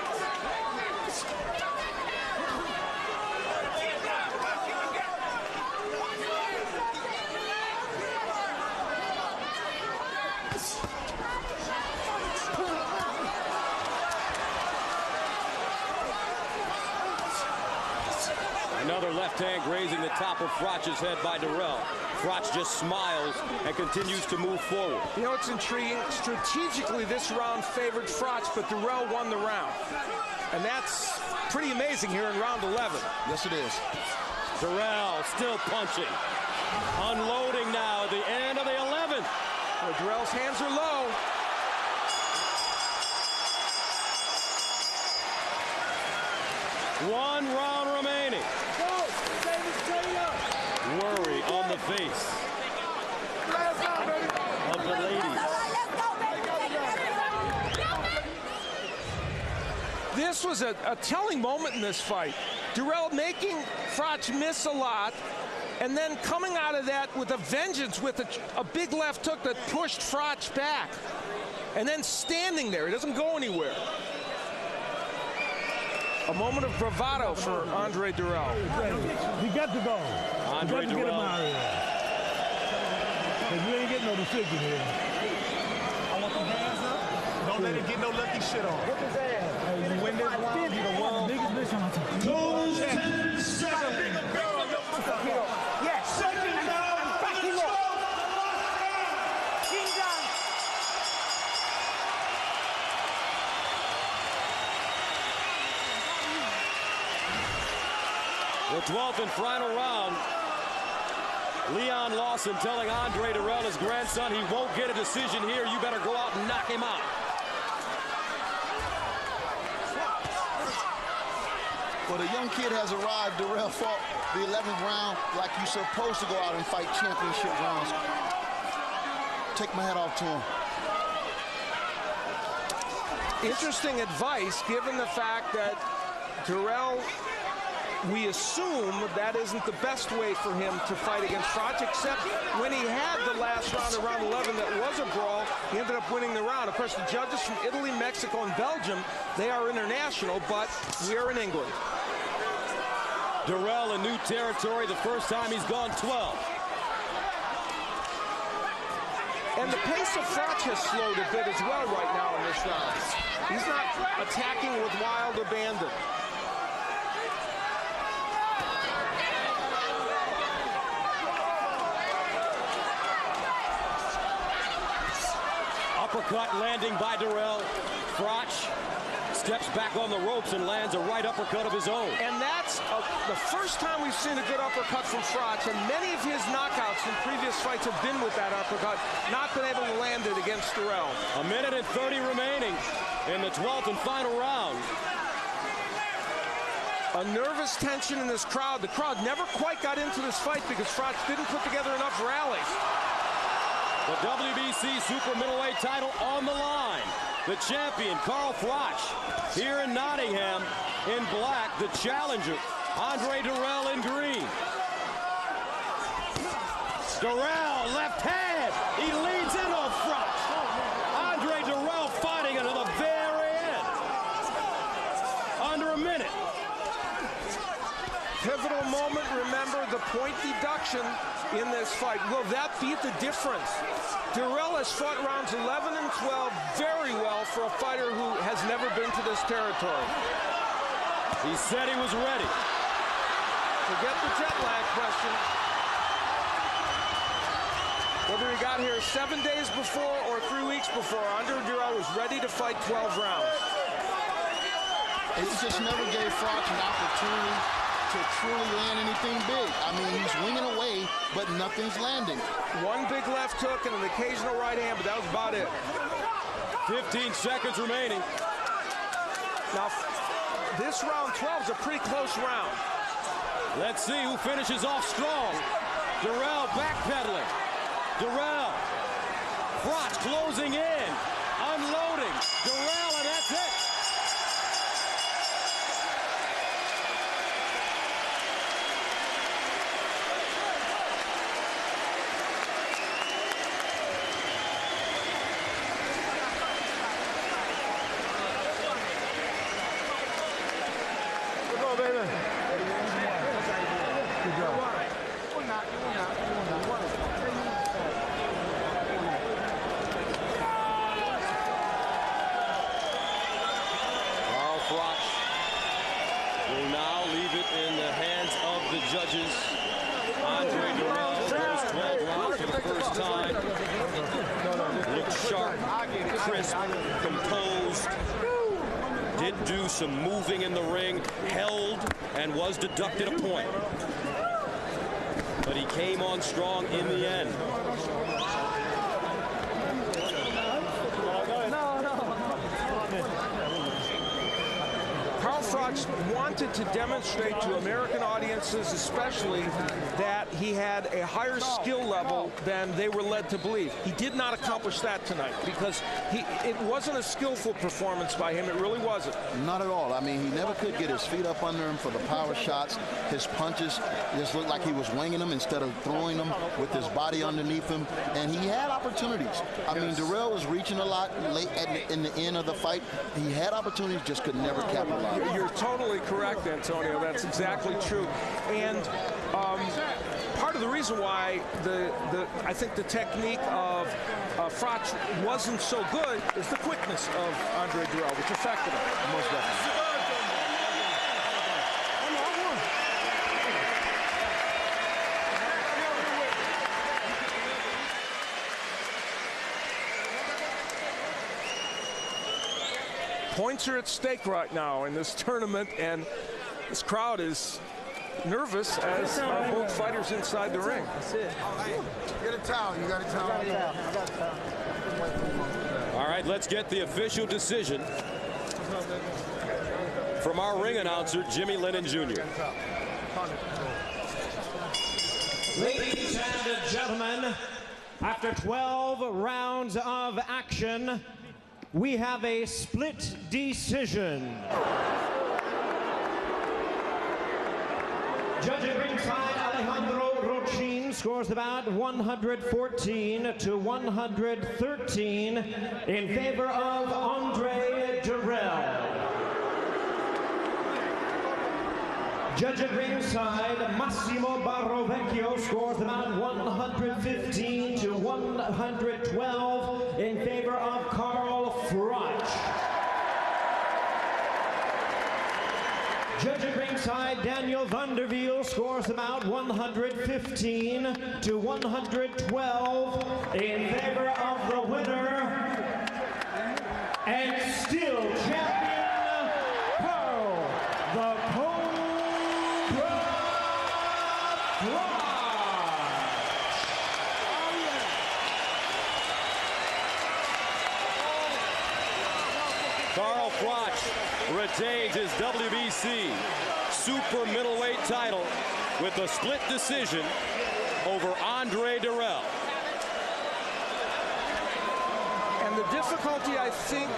Another left hand grazing the top of Froch's head by Dirrell. Froch just smiles and continues to move forward. You know, it's intriguing. Strategically, this round favored Froch, but Dirrell won the round. And that's pretty amazing here in round 11. Yes, it is. Dirrell still punching. Unloading now at the end of the 11th. Well, Dirrell's hands are low. One round remaining. Worry on the face of the ladies. This was a telling moment in this fight. Dirrell making Froch miss a lot, and then coming out of that with a vengeance with a big left hook that pushed Froch back. And then standing there, he doesn't go anywhere. A moment of bravado for Andre Dirrell. He got to go. Andre Dirrell. Get him out of here. Because we ain't getting no decision here. I want them hands up. Don't let him get no lucky shit on. Whoop his ass. Hey, you win this round, you the world. Biggest bitch on the team. Goes 10 seconds. Yes. Second round. Back him up. Chin down. The 12th and final round. Leon Lawson telling Andre Dirrell, his grandson, he won't get a decision here. You better go out and knock him out. Well, the young kid has arrived. Dirrell fought the 11th round like you're supposed to go out and fight championship rounds. Take my hat off to him. Interesting advice, given the fact that Dirrell, we assume that isn't the best way for him to fight against Froch, except when he had the last round of round 11 that was a brawl, he ended up winning the round. Of course, the judges from Italy, Mexico, and Belgium, they are international, but we're in England. Dirrell in new territory, the first time he's gone 12. And the pace of Froch has slowed a bit as well right now in this round. He's not attacking with wild abandon. Uppercut landing by Dirrell. Froch steps back on the ropes and lands a right uppercut of his own. And that's the first time we've seen a good uppercut from Froch, and many of his knockouts in previous fights have been with that uppercut, not been able to land it against Dirrell. A minute and 30 remaining in the 12th and final round. A nervous tension in this crowd. The crowd never quite got into this fight because Froch didn't put together enough rallies. The WBC super middleweight title on the line. The champion, Carl Froch, here in Nottingham in black. The challenger, Andre Dirrell in green. Dirrell, left hand. He leads in on Froch. Andre Dirrell fighting until the very end. Under a minute. Pivotal moment, remember, the point deduction in this fight. Will that be the difference? Dirrell has fought rounds 11 and 12 very well for a fighter who has never been to this territory. He said he was ready. Forget the jet lag question. Whether he got here 7 days before or 3 weeks before, Andre Dirrell was ready to fight 12 rounds. He just never gave Froch an opportunity to truly land anything big. I mean, he's winging away, but nothing's landing. One big left hook and an occasional right hand, but that was about it. 15 seconds remaining. Now, this round 12 is a pretty close round. Let's see who finishes off strong. Dirrell backpedaling. Dirrell. Froch closing in. Unloading. Dirrell, and that's it. baby. Good job. Carl Froch will now leave it in the hands of the judges. Andre Dirrell goes 12 rounds for the first time. Looked sharp, crisp, composed. Did do some moving in the ring, held, and was deducted a point. But he came on strong in the end. Carl Froch wanted to demonstrate to American audiences especially that he had a higher skill level than they were led to believe. He did not accomplish that tonight because it wasn't a skillful performance by him. It really wasn't. Not at all. I mean, he never could get his feet up under him for the power shots. His punches just looked like he was winging them instead of throwing them with his body underneath him. And he had opportunities. I mean, Dirrell was reaching a lot late in the end of the fight. He had opportunities, just could never capitalize. You're totally correct, Antonio. That's exactly true. And part of the reason why I think the technique of Froch wasn't so good is the quickness of Andre Dirrell, which affected him. Most definitely. Points are at stake right now in this tournament, and this crowd is nervous as both fighters inside the ring. That's it. Get a towel. You got a towel? I got a towel. All right, let's get the official decision from our ring announcer, Jimmy Lennon Jr. Ladies and gentlemen, after 12 rounds of action, we have a split decision. Judge at ringside, Alejandro Rochin scores the bout 114 to 113 in favor of Andre Dirrell. Judge at ringside, Massimo Barrovecchio scores the bout 115 to 112 in favor of Carl Froch. Judge at ringside, Daniel Vanderwiel scores the bout 115 to 112 in favor of the winner and still champion, Carl the Cobra Froch. Carl Froch retains his WBC super middleweight title with a split decision over Andre Dirrell. And the difficulty, I think,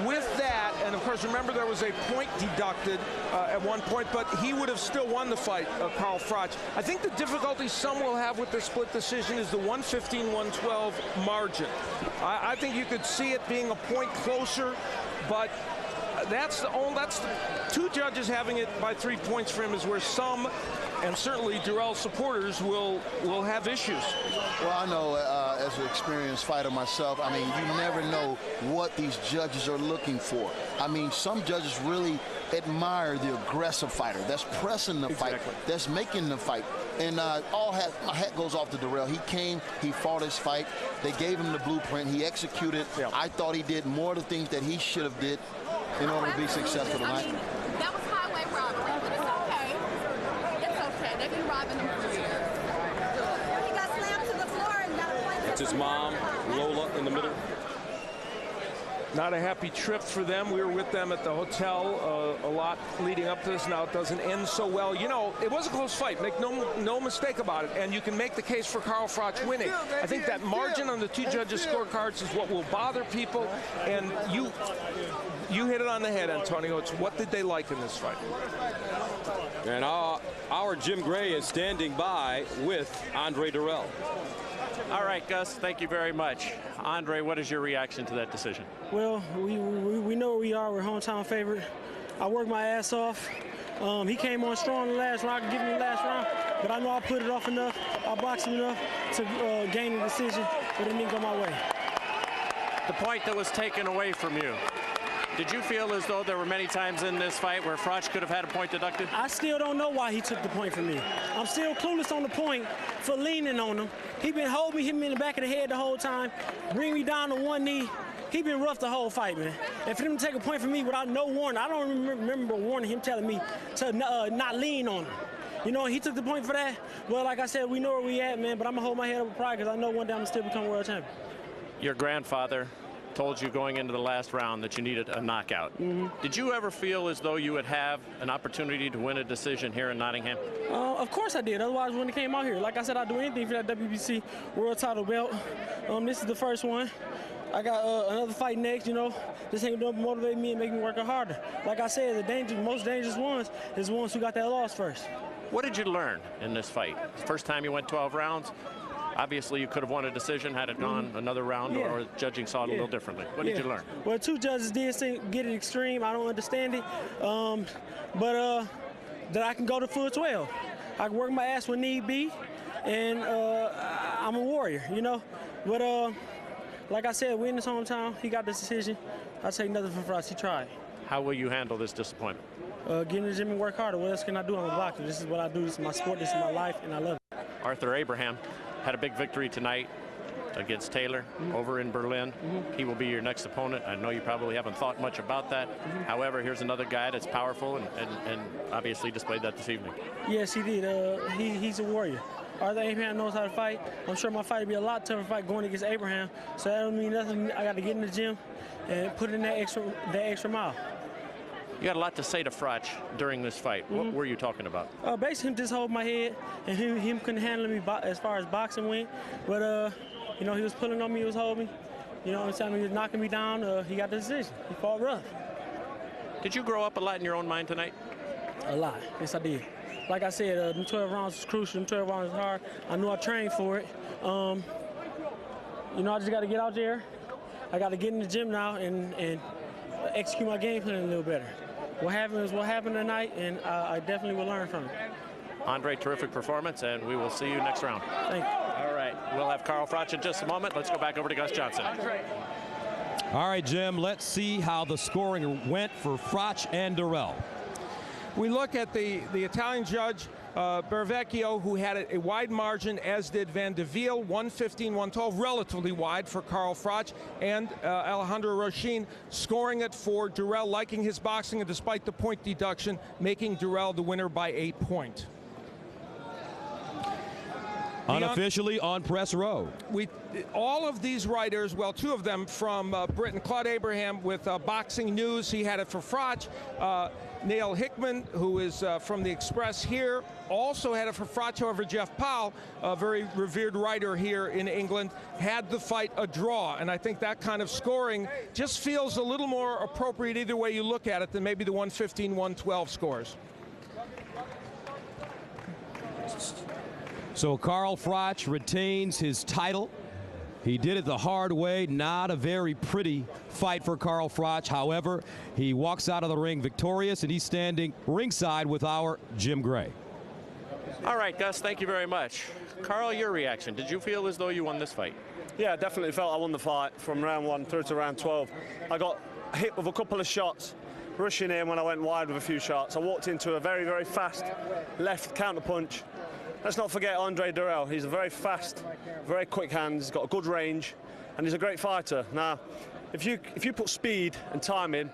with that, and of course, remember there was a point deducted at one point, but he would have still won the fight, Carl Froch. I think the difficulty some will have with the split decision is the 115-112 margin. I think you could see it being a point closer, but that's two judges having it by 3 points for him is where some, and certainly Dirrell supporters, will have issues. Well, I know as an experienced fighter myself, I mean, you never know what these judges are looking for. I mean, some judges really admire the aggressive fighter that's pressing the fight, that's making the fight. And my hat goes off to Dirrell. He came, he fought his fight. They gave him the blueprint. He executed. Yeah. I thought he did more of the things that he should have did in order to be successful tonight. I mean, that was highway robbery, but it's okay. It's okay. They've been robbing him for years. He got slammed to the floor and got a point. That's his mom, Lola, in the middle. Not a happy trip for them. We were with them at the hotel a lot leading up to this. Now it doesn't end so well. You know, it was a close fight. Make no mistake about it. And you can make the case for Carl Froch winning. I think that margin on the two judges' scorecards is what will bother people. And you hit it on the head, Antonio. It's what did they like in this fight? And our Jim Gray is standing by with Andre Dirrell. All right, Gus, thank you very much. Andre, what is your reaction to that decision? Well, we know where we are. We're hometown favorite. I worked my ass off. He came on strong in the last round, giving me the last round, but I know I put it off enough, I boxed him enough to gain the decision, but it didn't go my way. The point that was taken away from you, did you feel as though there were many times in this fight where Froch could have had a point deducted? I still don't know why he took the point from me. I'm still clueless on the point for leaning on him. He been holding me, hitting me in the back of the head the whole time, bring me down to one knee. He been rough the whole fight, man. And for him to take a point from me without no warning, I don't remember warning him telling me to not lean on him. You know, he took the point for that. Well, like I said, we know where we at, man, but I'm going to hold my head up with pride because I know one day I'm going to still become world champion. Your grandfather told you going into the last round that you needed a knockout. Did you ever feel as though you would have an opportunity to win a decision here in Nottingham? Of course I did. Otherwise, when it came out here, like I said, I'd do anything for that WBC world title belt. This is the first one. I got another fight next, you know. This ain't gonna motivate me and make me work harder. Like I said, the most dangerous ones is the ones who got that loss first. What did you learn in this fight? The first time you went 12 rounds, obviously you could have won a decision had it gone another round, or judging saw it a little differently. What did you learn? Well, two judges did get it extreme. I don't understand it, but that I can go to full 12. I can work my ass when need be, and I'm a warrior, you know. But like I said, we in his hometown. He got this decision. I take nothing from Froch. He tried. How will you handle this disappointment? Get in the gym and work harder. What else can I do? I'm a boxer. This is what I do. This is my sport. This is my life, and I love it. Arthur Abraham had a big victory tonight against Taylor over in Berlin. He will be your next opponent. I know you probably haven't thought much about that. However, here's another guy that's powerful and obviously displayed that this evening. Yes, he did. He's a warrior. Arthur Abraham knows how to fight. I'm sure my fight will be a lot tougher fight going against Abraham. So that don't mean nothing. I got to get in the gym and put in that extra mile. You had a lot to say to Froch during this fight. What were you talking about? Basically, him just holding my head, and him couldn't handle me as far as boxing went. But, you know, he was pulling on me, he was holding me. You know what I'm saying? He was knocking me down. He got the decision. He fought rough. Did you grow up a lot in your own mind tonight? A lot. Yes, I did. Like I said, them 12 rounds was crucial. Them 12 rounds was hard. I knew I trained for it. You know, I just got to get out there. I got to get in the gym now and execute my game plan a little better. What happened is what happened tonight, and I definitely will learn from it. Andre, terrific performance, and we will see you next round. Thank you. All right, we'll have Carl Froch in just a moment. Let's go back over to Gus Johnson. All right, Jim, let's see how the scoring went for Froch and Dirrell. We look at the Italian judge, Bervecchio, who had a wide margin, as did Van de Viel, 115-112, relatively wide for Carl Froch, and Alejandro Rochin scoring it for Dirrell, liking his boxing, and despite the point deduction, making Dirrell the winner by 8 points. Unofficially on press row. All of these writers, well, two of them from Britain, Claude Abraham with Boxing News, he had it for Froch. Neil Hickman, who is from the Express here, also had it for Froch. However, Jeff Powell, a very revered writer here in England, had the fight a draw. And I think that kind of scoring just feels a little more appropriate either way you look at it than maybe the 115-112 scores. So Carl Froch retains his title. He did it the hard way. Not a very pretty fight for Carl Froch. However, he walks out of the ring victorious, and he's standing ringside with our Jim Gray. All right, Gus, thank you very much. Carl, your reaction. Did you feel as though you won this fight? Yeah, definitely felt I won the fight from round 1 through to round 12. I got hit with a couple of shots, rushing in when I went wide with a few shots. I walked into a very, very fast left counterpunch. Let's not forget Andre Dirrell. He's a very fast, very quick hands, he's got a good range, and he's a great fighter. Now, if you put speed and timing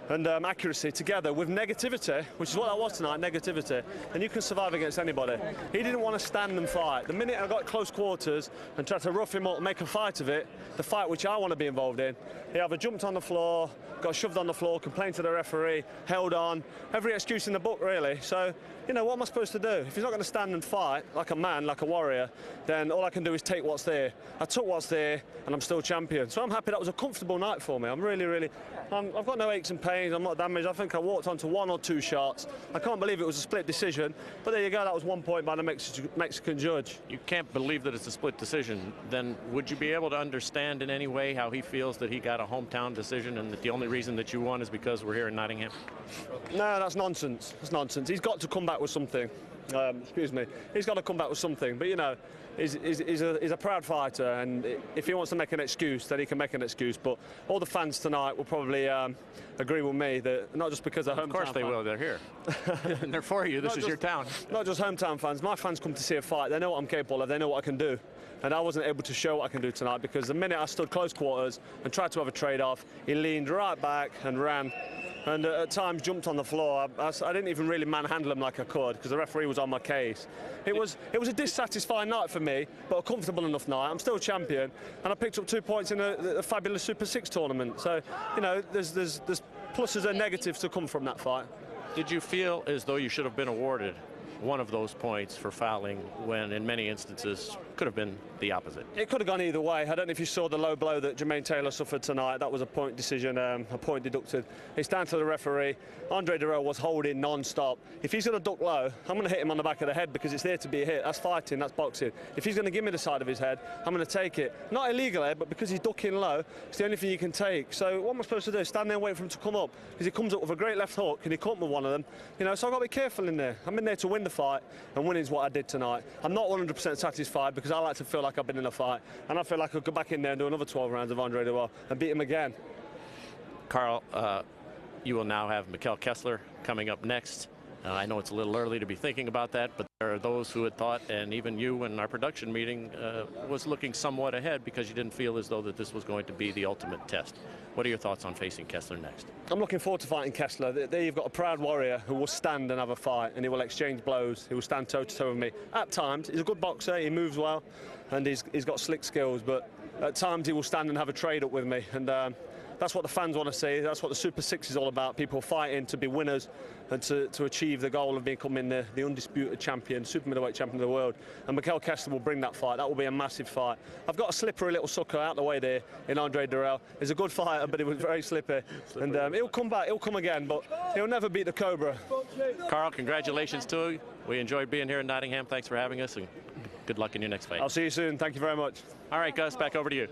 and accuracy together with negativity, which is what that was tonight, negativity, then you can survive against anybody. He didn't want to stand and fight. The minute I got close quarters and tried to rough him up, make a fight of it, the fight which I want to be involved in, he either jumped on the floor, got shoved on the floor, complained to the referee, held on, every excuse in the book, really. So, you know, what am I supposed to do? If he's not going to stand and fight like a man, like a warrior, then all I can do is take what's there. I took what's there, and I'm still champion. So I'm happy that was a comfortable night for me. I'm really, really I've got no aches and pains. I'm not damaged. I think I walked onto 1 or 2 shots. I can't believe it was a split decision. But there you go. That was 1 point by the Mexican judge. You can't believe that it's a split decision. Then would you be able to understand in any way how he feels that he got a hometown decision and that the only reason that you won is because we're here in Nottingham? No, that's nonsense. That's nonsense. He's got to come back with something. Excuse me. He's got to come back with something. But, you know, he's a proud fighter, and if he wants to make an excuse, then he can make an excuse. But all the fans tonight will probably agree with me that not just because they're hometown fans. Of course they will. They're here. And they're for you. This is your town. Not just hometown fans. My fans come to see a fight. They know what I'm capable of. They know what I can do. And I wasn't able to show what I can do tonight because the minute I stood close quarters and tried to have a trade-off, he leaned right back and ran. And at times jumped on the floor. I didn't even really manhandle him like I could because the referee was on my case. It was a dissatisfying night for me, but a comfortable enough night. I'm still champion, and I picked up 2 points in a fabulous Super 6 tournament. So, you know, there's pluses and negatives to come from that fight. Did you feel as though you should have been awarded one of those points for fouling when in many instances could have been the opposite? It could have gone either way. I don't know if you saw the low blow that Jermaine Taylor suffered tonight. That was a point decision, a point deducted. It's down to the referee. Andre Dirrell was holding non-stop. If he's going to duck low, I'm going to hit him on the back of the head because it's there to be a hit. That's fighting, that's boxing. If he's going to give me the side of his head, I'm going to take it. Not illegally, but because he's ducking low, it's the only thing you can take. So what am I supposed to do? Stand there and wait for him to come up? Because he comes up with a great left hook and he caught me with one of them. You know, so I've got to be careful in there. I'm in there to win the fight, and winning is what I did tonight. I'm not 100% satisfied because I like to feel like I've been in a fight, and I feel like I could go back in there and do another 12 rounds of Andre Dirrell and beat him again. Carl, you will now have Mikkel Kessler coming up next. I know it's a little early to be thinking about that, but there are those who had thought, and even you in our production meeting, was looking somewhat ahead because you didn't feel as though that this was going to be the ultimate test. What are your thoughts on facing Kessler next? I'm looking forward to fighting Kessler. There you've got a proud warrior who will stand and have a fight, and he will exchange blows. He will stand toe-to-toe with me. At times, he's a good boxer, he moves well, and he's got slick skills, but at times he will stand and have a trade-up with me, and that's what the fans want to see. That's what the Super 6 is all about. People fighting to be winners and to achieve the goal of becoming the undisputed champion, super middleweight champion of the world. And Mikkel Kessler will bring that fight. That will be a massive fight. I've got a slippery little sucker out the way there in Andre Dirrell. He's a good fighter, but he was very slippery. And he'll come back. He'll come again, but he'll never beat the Cobra. Carl, congratulations to you. We enjoyed being here in Nottingham. Thanks for having us, and good luck in your next fight. I'll see you soon. Thank you very much. All right, Gus, back over to you.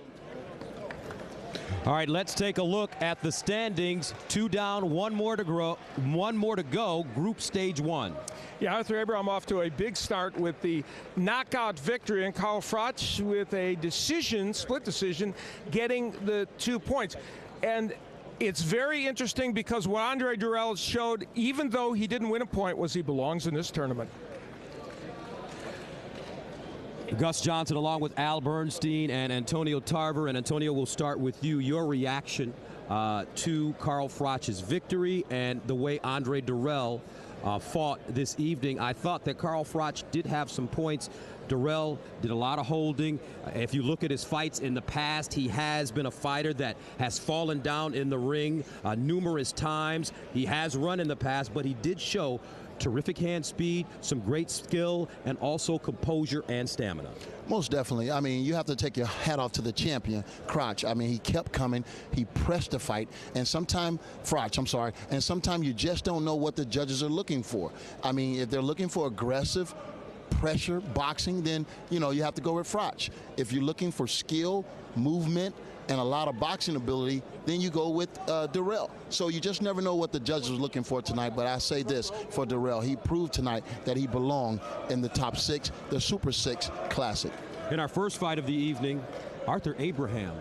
All right, let's take a look at the standings. 2 down, 1 more to go. Group stage 1. Yeah, Arthur Abraham off to a big start with the knockout victory, and Carl Froch with a decision, split decision, getting the 2 points. And it's very interesting because what Andre Dirrell showed, even though he didn't win a point, was he belongs in this tournament. Gus Johnson along with Al Bernstein and Antonio Tarver. And Antonio, we'll start with you. Your reaction to Carl Froch's victory and the way Andre Dirrell fought this evening. I thought that Carl Froch did have some points. Dirrell did a lot of holding. If you look at his fights in the past, he has been a fighter that has fallen down in the ring numerous times. He has run in the past, but he did show terrific hand speed, some great skill, and also composure and stamina. Most definitely. I mean, you have to take your hat off to the champion, Froch. I mean, he kept coming. He pressed the fight. And sometimes, and sometimes you just don't know what the judges are looking for. I mean, if they're looking for aggressive pressure boxing, then, you know, you have to go with Froch. If you're looking for skill, movement, and a lot of boxing ability, then you go with Dirrell. So you just never know what the judges are looking for tonight, but I say this for Dirrell. He proved tonight that he belonged in the top 6, the Super 6 Classic. In our first fight of the evening, Arthur Abraham,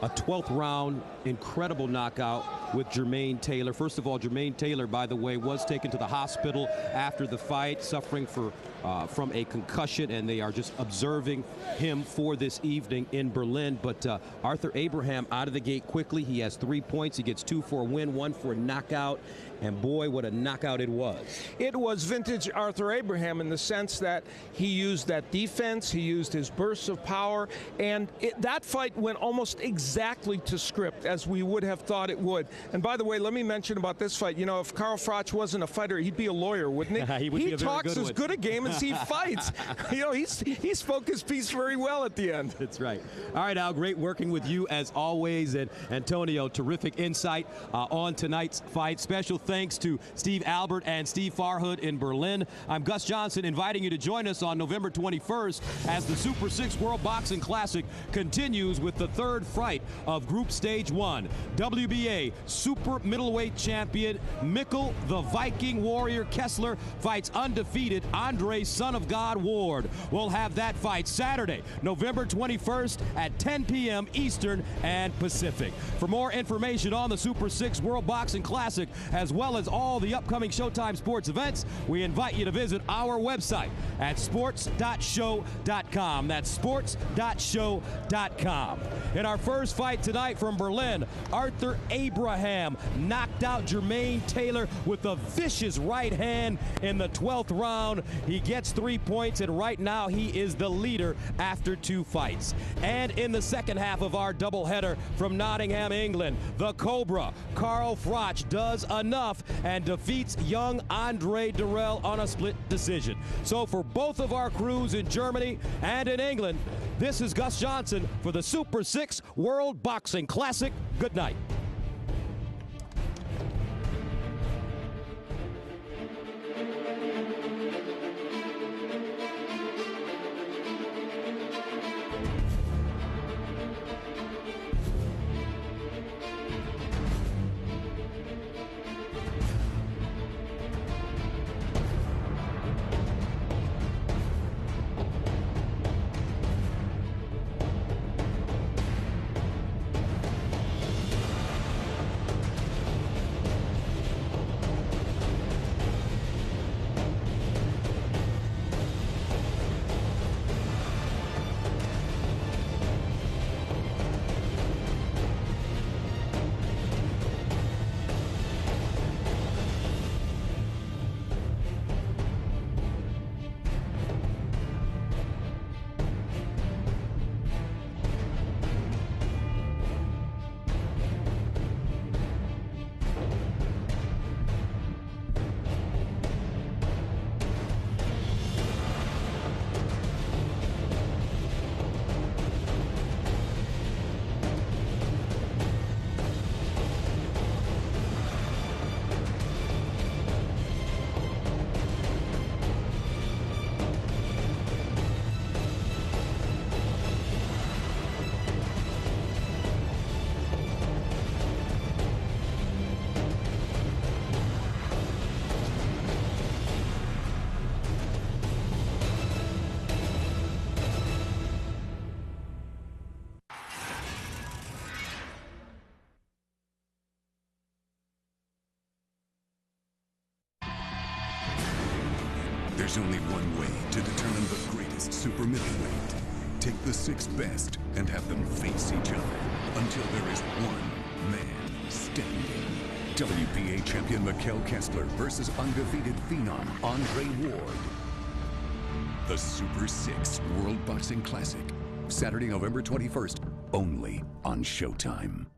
a 12th round incredible knockout with Jermaine Taylor. First of all, Jermaine Taylor, by the way, was taken to the hospital after the fight, suffering from a concussion, and they are just observing him for this evening in Berlin. But Arthur Abraham out of the gate quickly. He has 3 points. He gets 2 for a win, 1 for a knockout. And boy, what a knockout it was. It was vintage Arthur Abraham in the sense that he used that defense, he used his bursts of power, and that fight went almost exactly to script. as we would have thought it would. And by the way, let me mention about this fight. You know, if Carl Froch wasn't a fighter, he'd be a lawyer, wouldn't he? He talks as good a game as he fights. You know, he spoke his piece very well at the end. That's right. All right, Al, great working with you as always. And Antonio, terrific insight on tonight's fight. Special thanks to Steve Albert and Steve Farhood in Berlin. I'm Gus Johnson, inviting you to join us on November 21st as the Super 6 World Boxing Classic continues with the third fight of Group Stage 1. WBA Super Middleweight Champion Mikkel the Viking Warrior Kessler fights undefeated Andre Son of God Ward. We'll have that fight Saturday, November 21st at 10 p.m. Eastern and Pacific. For more information on the Super 6 World Boxing Classic, as well as all the upcoming Showtime sports events, we invite you to visit our website at sports.show.com. That's sports.show.com. In our first fight tonight from Berlin, Arthur Abraham knocked out Jermaine Taylor with a vicious right hand in the 12th round. He gets 3 points, and right now he is the leader after 2 fights. And in the second half of our doubleheader from Nottingham, England, the Cobra, Carl Froch, does enough and defeats young Andre Dirrell on a split decision. So for both of our crews in Germany and in England, this is Gus Johnson for the Super 6 World Boxing Classic. Good night. There's only one way to determine the greatest super middleweight. Take the 6 best and have them face each other until there is one man standing. WBA champion Mikkel Kessler versus undefeated phenom Andre Ward. The Super 6 World Boxing Classic, Saturday, November 21st, only on Showtime.